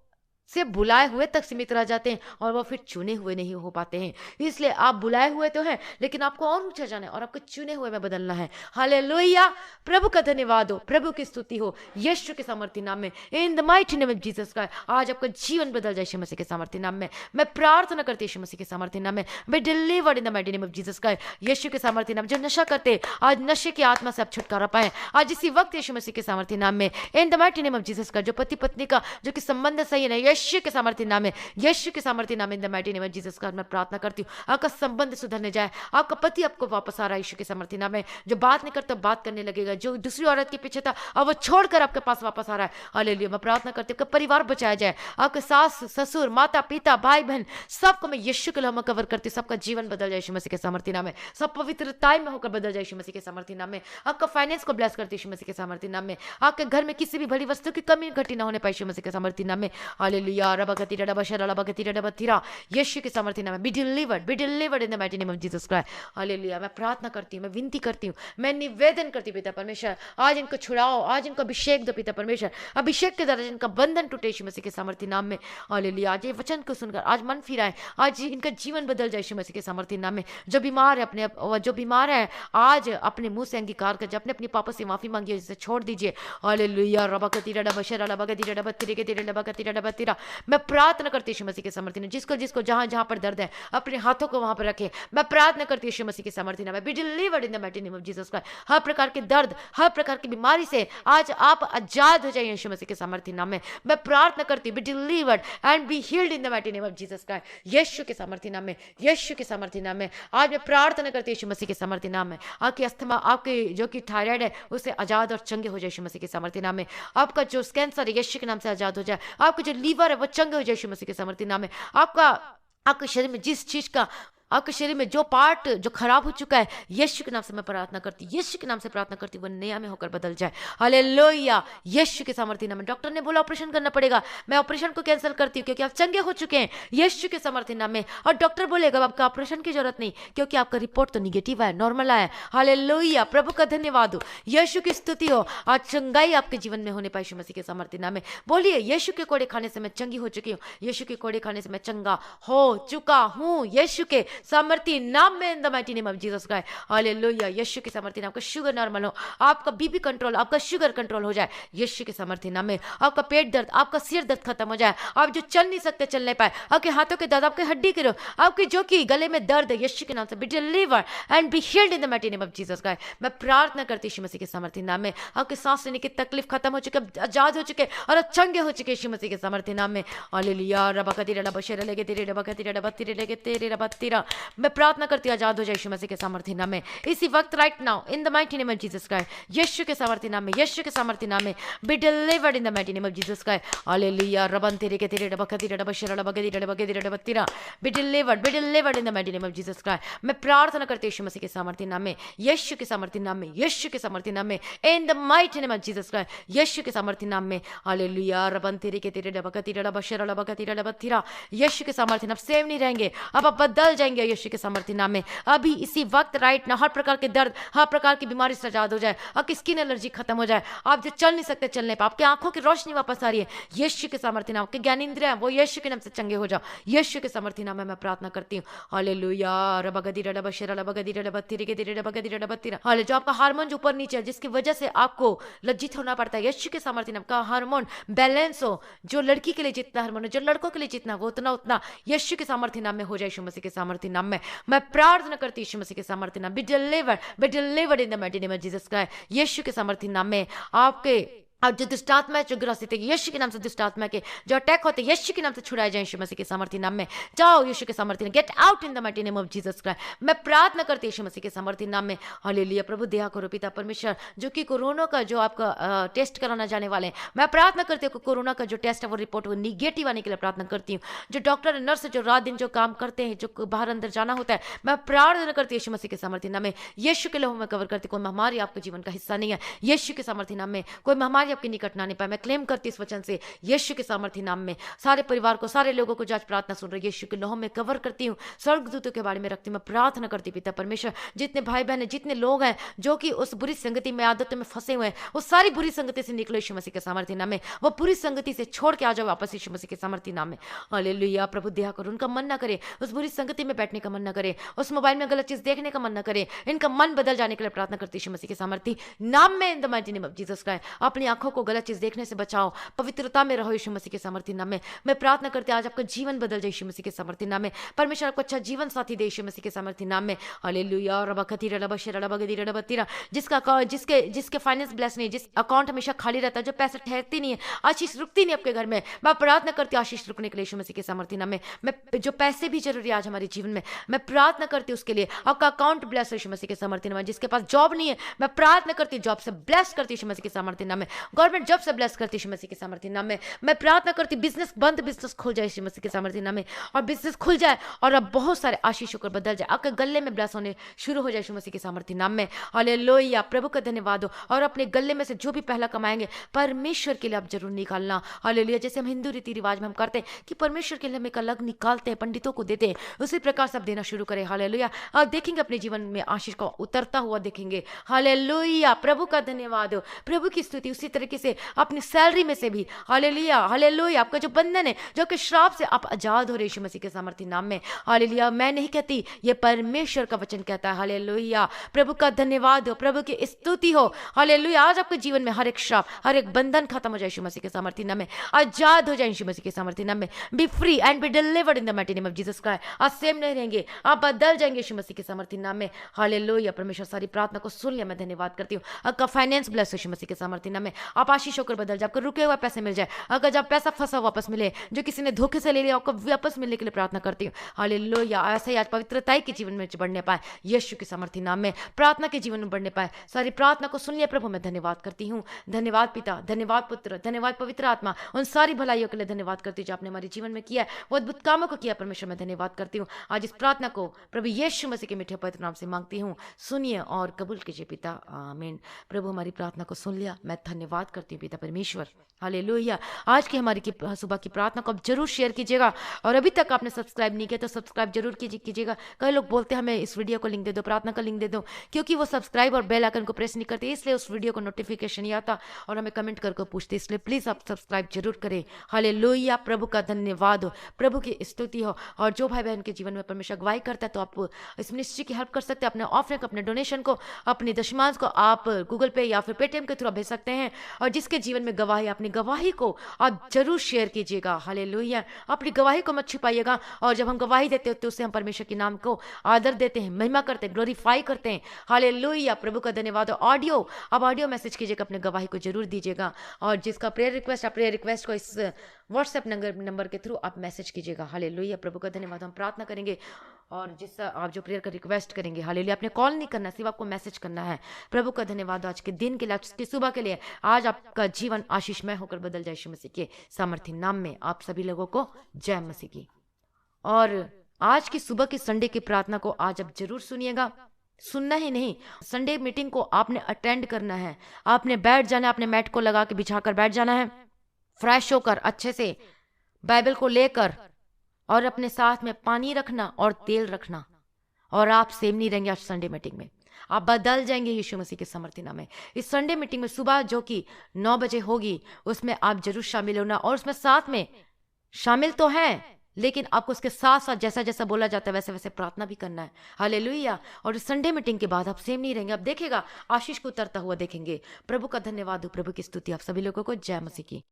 सिर्फ बुलाए हुए तक सीमित रह जाते हैं और वो फिर चुने हुए नहीं हो पाते हैं। इसलिए आप बुलाए हुए तो हैं लेकिन आपको और ऊंचा जाना है और आपको चुने हुए में बदलना है। हालेलुया। प्रभु का धन्यवाद हो, प्रभु की स्तुति हो यीशु के सामर्थ्य नाम में, in the mighty name of Jesus Christ. आज आपका जीवन बदल जाए यीशु मसीह के सामर्थ्य नाम में। मैं प्रार्थना करती हूँ यीशु मसीह के सामर्थ्य नाम में, be delivered in the mighty name of Jesus Christ. यीशु के सामर्थ्य नाम। जो नशा करते आज नशे की आत्मा से आप छुटकारा पाए आज इसी वक्त यीशु मसीह के सामर्थ्य नाम में, in the mighty name of Jesus Christ. जो पति पत्नी का जो कि संबंध सही है, यीशु के सामर्थ्य नाम में, यीशु के सामर्थ्य नाम, इन the mighty name of Jesus Christ. मैं प्रार्थना करती हूँ आपका संबंध सुधरने जाए, आपका पति आपको वापस आ रहा है यीशु के सामर्थ्य नाम में। जो बात नहीं करता बात करने लगेगा, जो दूसरी औरत के पीछे था अब वो छोड़कर आपके पास वापस आ रहा है। हालेलुया। मैं प्रार्थना करती हूँ आपका परिवार बचाया जाए, आपके सास ससुर माता पिता भाई बहन सबको मैं यीशु के नाम में कवर करती हूँ। सबका जीवन बदल जाए यीशु मसीह के सामर्थ्य नाम में, सब पवित्रताई में होकर बदल जाए यीशु मसीह के सामर्थ्य नाम में। आपका फाइनेंस को ब्लेस करती हूँ यीशु मसीह के सामर्थ्य नाम में। आपके घर में किसी भी बड़ी वस्तु की कमी घटी ना होने पाए यीशु मसीह के सामर्थ्य नाम में। हालेलुया। रबगदीरा रबशरा रबगदीरा रबतीरा। यीशु के सामर्थ्य नाम में be delivered in the mighty name of Jesus Christ. Hallelujah. मैं प्रार्थना करती हूँ, मैं विनती करती हूँ, मैं निवेदन करती हूँ पिता परमेश्वर, आज इनको छुड़ाओ, आज इनको अभिषेक दो पिता परमेश्वर। अभिषेक के द्वारा इनका बंधन टूटे यीशु मसीह के सामर्थ्य नाम में। हालेलुया। आज ये वचन को सुनकर आज मन फिराए, आज इनका जीवन बदल जाए यीशु मसीह के सामर्थ्य नाम में। जो बीमार है जो बीमार है आज अपने मुंह से अंगीकार कर, अपने अपने पापों से माफी मांगिए, जिसे छोड़ दीजिए। हालेलुया। रबगदीरा रबशरा रबगदीरा रबतीरा रबगदीरा रबतीरा। मैं प्रार्थना करती हूँ यीशु मसीह के सामर्थ्य नाम, जिसको जिसको जहां जहां पर दर्द है अपने हाथों को वहां पर रखे। मैं प्रार्थना करती हूँ यीशु मसीह के सामर्थ्य नाम में, be delivered in the mighty name of Jesus Christ. हर प्रकार के दर्द, हर प्रकार की बीमारी से आज आप आजाद हो जाइए यीशु मसीह के सामर्थ्य नाम में। मैं प्रार्थना करती हूँ be delivered and be healed in the mighty name of Jesus Christ. यीशु के सामर्थ्य नाम में, यीशु के सामर्थ्य नाम में आज मैं प्रार्थना करती हूँ यीशु मसीह के सामर्थ्य नाम में। आपकी अस्थमा, आपके जो कि थायराइड है उससे आजाद और चंगे हो जाए यीशु मसीह के सामर्थ्य नाम में। आपका जो कैंसर है यीशु के नाम से आजाद हो जाए। आपका जो लीवर है वो चंगे हो जाए यीशु मसीह के सामर्थ्य नाम में। आपके शरीर में जिस चीज का, आपके शरीर में जो पार्ट जो खराब हो चुका है यीशु के नाम से मैं प्रार्थना करती हूँ, यीशु के नाम से प्रार्थना करती हूँ वो नया में होकर बदल जाए। हालेलुया, यीशु के सामर्थ्य नाम में। डॉक्टर ने बोला ऑपरेशन करना पड़ेगा, मैं ऑपरेशन को कैंसिल करती हूँ क्योंकि आप चंगे हो चुके हैं यीशु के सामर्थ्य नाम में। और डॉक्टर बोलेगा आपका ऑपरेशन की जरूरत नहीं क्योंकि आपका रिपोर्ट तो निगेटिव है, नॉर्मल आया। हालेलुया, प्रभु का धन्यवाद हो, यीशु की स्तुति हो। आज चंगाई आपके जीवन में होने पाए यीशु मसीह के सामर्थ्य नाम में। बोलिए यीशु के कोड़े खाने से मैं चंगी हो चुकी हूँ, यीशु के कोड़े खाने से मैं चंगा हो चुका हूँ यीशु के सामर्थ्य नाम में, in the mighty name of Jesus Christ. Hallelujah, यीशु के सामर्थ्य नाम। आपका शुगर नॉर्मल हो, आपका बीपी कंट्रोल, आपका शुगर कंट्रोल हो जाए यीशु के सामर्थ्य नाम में। आपका पेट दर्द, आपका सिर दर्द खत्म हो जाए। आप जो चल नहीं सकते चल नहीं पाए, आपके हाथों के दर्द, आपके हड्डी के रोग, आपके जो कि गले में दर्द है यीशु के नाम से B deliver and be healed in the mighty name of Jesus Christ. मैं प्रार्थना करती हूँ यीशु मसीह के सामर्थ्य नाम में। आपके सांस लेने की तकलीफ खत्म हो चुके, आजाद हो चुके और चंगे हो चुके यीशु मसीह के सामर्थ्य नाम में। हालेलुया, रबा कतीरा रबा शेरा लेके तेरे रबा कतीरा रबा तेरे लेके तेरे रबा तेरा। मैं प्रार्थना करती हूँ आजाद हो जाए यीशु मसीह के सामर्थ्य नाम में इसी वक्त, right now in the mighty name of Jesus Christ. यीशु के सामर्थ्य नाम में, यीशु के सामर्थ्य नाम में be delivered in the mighty name of Jesus Christ. Hallelujah, रबन तेरे के तेरे रबा कतीरा रबा शेरा रबा कतीरा रबा कतीरा रबा तेरा। B delivered in the mighty name of Jesus Christ. मैं प्रार्थना करती हूँ यीशु मसीह के सामर्थ्य नाम में, यीशु के सामर्थ्य नाम में, यीशु के सामर्थ्य नाम में, in the mighty name of Jesus Christ. यीशु के सामर्थ्य नाम में। हालेलुया, रबन तेरे के तेरे रबा कतीरा रबा शेरा रबा कतीरा रबा तेरा। यीशु के सामर्थ्य नाम, सेव नहीं रहेंगे, अब आप बदल जाएंगे यीशु के सामर्थ्य नाम में। अभी इसी वक्त राइट ना हर प्रकार के दर्द, हर प्रकार की बीमारी से आजाद हो जाए। आपकी स्किन एलर्जी खत्म हो जाए। आप जो चल नहीं सकते चलने पर, आपकी आंखों की रोशनी वापस आ रही है यीशु के सामर्थ्य नाम। के ज्ञान इंद्रिय वो यीशु के नाम से चंगे हो जाओ यीशु के सामर्थ्य नाम में मैं प्रार्थना करती हूँ। हालेलुया, रबगदी रबा शेरा रबगदी रबा तेरे के तेरे रबगदी रबा तेरा। हाले जो आपका हार्मोन जो ऊपर नीचे है जिसकी वजह से आपको लज्जित होना पड़ता है, यीशु के सामर्थ्य नाम का हार्मोन बैलेंस हो। जो लड़की के लिए जितना हार्मोन है, जो लड़कों के लिए जितना वो उतना यीशु के सामर्थ्य नाम में हो जाए। यीशु मसीह के सामर्थ्य नाम में मैं प्रार्थना करती हूँ यीशु मसीह के सामर्थ्य नाम be delivered in the mighty name of Jesus Christ. यीशु के सामर्थ्य नाम में आपके और जो दुष्ट आत्मा है, जो ग्रसित है यीशु के नाम से, दुष्ट आत्मा के जो अटैक होते हैं यीशु के नाम से छुड़ाए जाए यीशु मसीह के सामर्थ्य नाम में। जाओ यीशु के सामर्थ्य नाम, get out in the mighty name of Jesus Christ. मैं प्रार्थना करती हूँ यीशु मसीह के सामर्थ्य नाम में। हालेलुया, प्रभु दया करो पिता परमेश्वर, जो कि कोरोना का जो आपका टेस्ट कराना जाने वाले हैं, मैं प्रार्थना करती हूँ कोरोना का जो टेस्ट है वो रिपोर्ट वो निगेटिव आने के लिए प्रार्थना करती हूँ। जो डॉक्टर नर्स जो रात दिन जो काम करते हैं, जो बाहर अंदर जाना होता है, मैं प्रार्थना करती हूँ यीशु मसीह के सामर्थ्य नाम में। यीशु के लहू में कवर करती, कोई महामारी आपके जीवन का हिस्सा नहीं है यीशु के सामर्थ्य नाम में। कोई महामारी आपके निकट ना आने पाए, मैं क्लेम करती इस वचन से यीशु के सामर्थ्य नाम में। सारे परिवार को, सारे लोगों को जो आज प्रार्थना सुन रहे यीशु के लहू में कवर करती हूँ, स्वर्गदूतों के बारे में रखती हूँ। मैं प्रार्थना करती पिता परमेश्वर, जितने भाई बहन हैं, जितने लोग हैं जो कि उस बुरी संगति में, आदतों में फंसे हुए हैं, उस सारी बुरी संगति से निकलो यीशु मसीह के सामर्थ्य नाम में। वो बुरी संगति से छोड़ के आ जाओ वापस यीशु मसीह के सामर्थ्य नाम में। हालेलुया, प्रभु दया करो, उनका मन ना करे उस बुरी संगति में बैठने का मन ना करे, उस मोबाइल में गलत चीज देखने का मन ना करे, इनका मन बदल जाने के लिए प्रार्थना करती यीशु मसीह के सामर्थ्य नाम में, in the mighty name of Jesus Christ. अपनी आंखों को गलत चीज देखने से बचाओ, पवित्रता में रहो यीशु मसीह के सामर्थ्य नाम में। मैं प्रार्थना करती आज आपका जीवन बदल जाए यीशु मसीह के सामर्थ्य नाम में। परमेश्वर आपको अच्छा जीवन साथी दे यीशु मसीह के सामर्थ्य नाम में। हालेलुया, रबा खतीरा रबा शेरा रबा गदीरा रबा तीरा। जिसके फाइनेंस ब्लेस नहीं, जिस अकाउंट हमेशा खाली रहता है, जो पैसे ठहरती नहीं है, आशीष रुकती नहीं आपके घर में, मैं प्रार्थना करती हूँ आशीष रुकने के लिए यीशु मसीह के सामर्थ्य नाम में। मैं जो पैसे भी जरूरी है आज हमारे जीवन में, मैं प्रार्थना करती हूँ उसके लिए आपका अकाउंट ब्लेस यीशु मसीह के सामर्थ्य नाम में। जिसके पास जॉब नहीं है, मैं प्रार्थना करती हूँ जॉब से ब्लेस करती यीशु मसीह के सामर्थ्य नाम में। गवर्नमेंट जॉब से ब्लेस करती यीशु मसीह के सामर्थ्य नाम में। मैं प्रार्थना करती बिजनेस बंद, बिजनेस खुल जाए यीशु मसीह के सामर्थ्य नाम में, और बिजनेस खुल जाए और अब बहुत सारे आशीष होकर बदल जाए, आपके गले में ब्लेस होने शुरू हो जाए यीशु मसीह के सामर्थ्य नाम में। हालेलुया, प्रभु का धन्यवाद हो। और अपने गले में से जो भी पहला कमाएंगे परमेश्वर के लिए आप जरूर निकालना। हालेलुया, जैसे हम हिंदू रीति रिवाज में हम करते हैं कि परमेश्वर के लिए हम एक अलग निकालते हैं, पंडितों को देते हैं, उसी प्रकार से आप देना शुरू करें। हालेलुया, और देखेंगे अपने जीवन में आशीष को उतरता हुआ देखेंगे। हालेलुया, प्रभु का धन्यवाद हो, प्रभु की स्तुति। उसी तरीके से अपनी सैलरी में से भी, हालेलुया हालेलुया, आपका जो बंधन है, जो कि श्राप से आप आजाद हो रहे यीशु मसीह के सामर्थी नाम में। हालेलुया, मैं नहीं कहती, ये परमेश्वर का वचन कहता है। हालेलुया, प्रभु का धन्यवाद हो, प्रभु की स्तुति हो। हालेलुया, आज आपके जीवन में हर एक श्राप, हर एक बंधन खत्म हो जाए यीशु मसीह के सामर्थी नाम में, आजाद हो जाए यीशु मसीह के सामर्थी नाम में। B free and B delivered in the mighty name of Jesus Christ. आज सेम नहीं रहेंगे, आप बदल जाएंगे यीशु मसीह के सामर्थी नाम में। हालेलुया, परमेश्वर सारी प्रार्थना को सुन लिया, मैं धन्यवाद करती हूँ। आपका फाइनेंस ब्लेस यीशु मसीह के सामर्थी नाम में। आप आशीष होकर बदल जाए, आपको रुके हुए पैसे मिल जाए, अगर जब पैसा फंसा वापस मिले, जो किसी ने धोखे से ले लिया आपको वापस मिलने के लिए प्रार्थना करती हूँ। हालेलुया, ऐसे ही आज पवित्रता के जीवन में बढ़ने पाए यीशु के सामर्थी नाम में, प्रार्थना के जीवन में बढ़ने पाए। सारी प्रार्थना को सुन लिया प्रभु, मैं धन्यवाद करती हूँ। धन्यवाद पिता, धन्यवाद पुत्र, धन्यवाद पवित्र आत्मा, उन सारी भलाइयों के लिए धन्यवाद करती हूँ जो आपने हमारे जीवन में किया है, वो अद्भुत कामों को किया। परमेश्वर मैं धन्यवाद करती हूँ। आज इस प्रार्थना को प्रभु यीशु मसीह के मीठे पवित्र नाम से मांगती हूँ, सुनिए और कबूल कीजिए पिता, आमीन। प्रभु हमारी प्रार्थना को सुन लिया, मैं धन्यवाद करती हूँ पिता परमेश्वर। हालेलुया, आज की हमारी सुबह की प्रार्थना को आप जरूर शेयर कीजिएगा, और अभी तक आपने सब्सक्राइब नहीं किया तो सब्सक्राइब जरूर कीजिएगा। कई लोग बोलते हैं हमें इस वीडियो को लिंक दे दो, प्रार्थना का लिंक दे दो, क्योंकि वो सब्सक्राइब और बेल आइकन को प्रेस नहीं करते, इसलिए उस वीडियो को नोटिफिकेशन नहीं आता और हमें कमेंट करके पूछते, इसलिए प्लीज आप सब्सक्राइब जरूर करें। हालेलुया, प्रभु का धन्यवाद हो, प्रभु की स्तुति हो। और जो भाई बहन के जीवन में परमेश्वर अगुवाई करता है, तो आप इस मिनिस्ट्री की हेल्प कर सकते हैं। अपने ऑफरिंग, अपने डोनेशन को, अपनी दशमांश को आप गूगल पे या फिर पेटीएम के थ्रू भेज सकते हैं। और जिसके जीवन में गवाही, अपनी गवाही को आप जरूर शेयर कीजिएगा। हालेलुया, अपनी गवाही को मत छिपाइएगा, और जब हम गवाही देते हैं तो उससे हम परमेश्वर के नाम को आदर देते हैं, महिमा करते हैं, ग्लोरीफाई करते हैं। हालेलुया, प्रभु का धन्यवाद। ऑडियो, अब ऑडियो मैसेज कीजिएगा, अपने गवाही को जरूर दीजिएगा। और जिसका प्रेयर रिक्वेस्ट, आप प्रेयर रिक्वेस्ट को इस व्हाट्सएप नंबर के थ्रू आप मैसेज कीजिएगा। हालेलुया, प्रभु का धन्यवाद। हम प्रार्थना करेंगे, और जिस आप जो प्रेयर का रिक्वेस्ट करेंगे, हालेलुया, आपने कॉल नहीं करना, सिर्फ आपको मैसेज करना है। प्रभु का धन्यवाद आज के दिन के लिए, आज की सुबह के लिए। आज आपका जीवन आशीषमय होकर बदल जाए यीशु मसीह के सामर्थी नाम में। आप सभी लोगों को जय मसीह की। और आज की सुबह की संडे की प्रार्थना को आज आप जरूर सुनिएगा। सुनना ही नहीं, संडे मीटिंग को आपने अटेंड करना है। आपने बैठ जाना है, अपने मैट को लगा के बिछाकर बैठ जाना है, फ्रेश होकर अच्छे से बाइबल को लेकर, और अपने साथ में पानी रखना और तेल रखना। और आप सेम नहीं रहेंगे आज संडे मीटिंग में, आप बदल जाएंगे यीशु मसीह के सामर्थी नाम में। इस संडे मीटिंग में सुबह जो कि 9 बजे होगी, उसमें आप जरूर शामिल होना। और उसमें साथ में शामिल तो हैं, लेकिन आपको उसके साथ साथ जैसा जैसा बोला जाता है वैसे वैसे प्रार्थना भी करना है। हालेलुया। और इस संडे मीटिंग के बाद आप सेम नहीं रहेंगे, आप देखेगा आशीष को उतरता हुआ देखेंगे। प्रभु का धन्यवाद हो, प्रभु की स्तुति। आप सभी लोगों को जय मसीह की।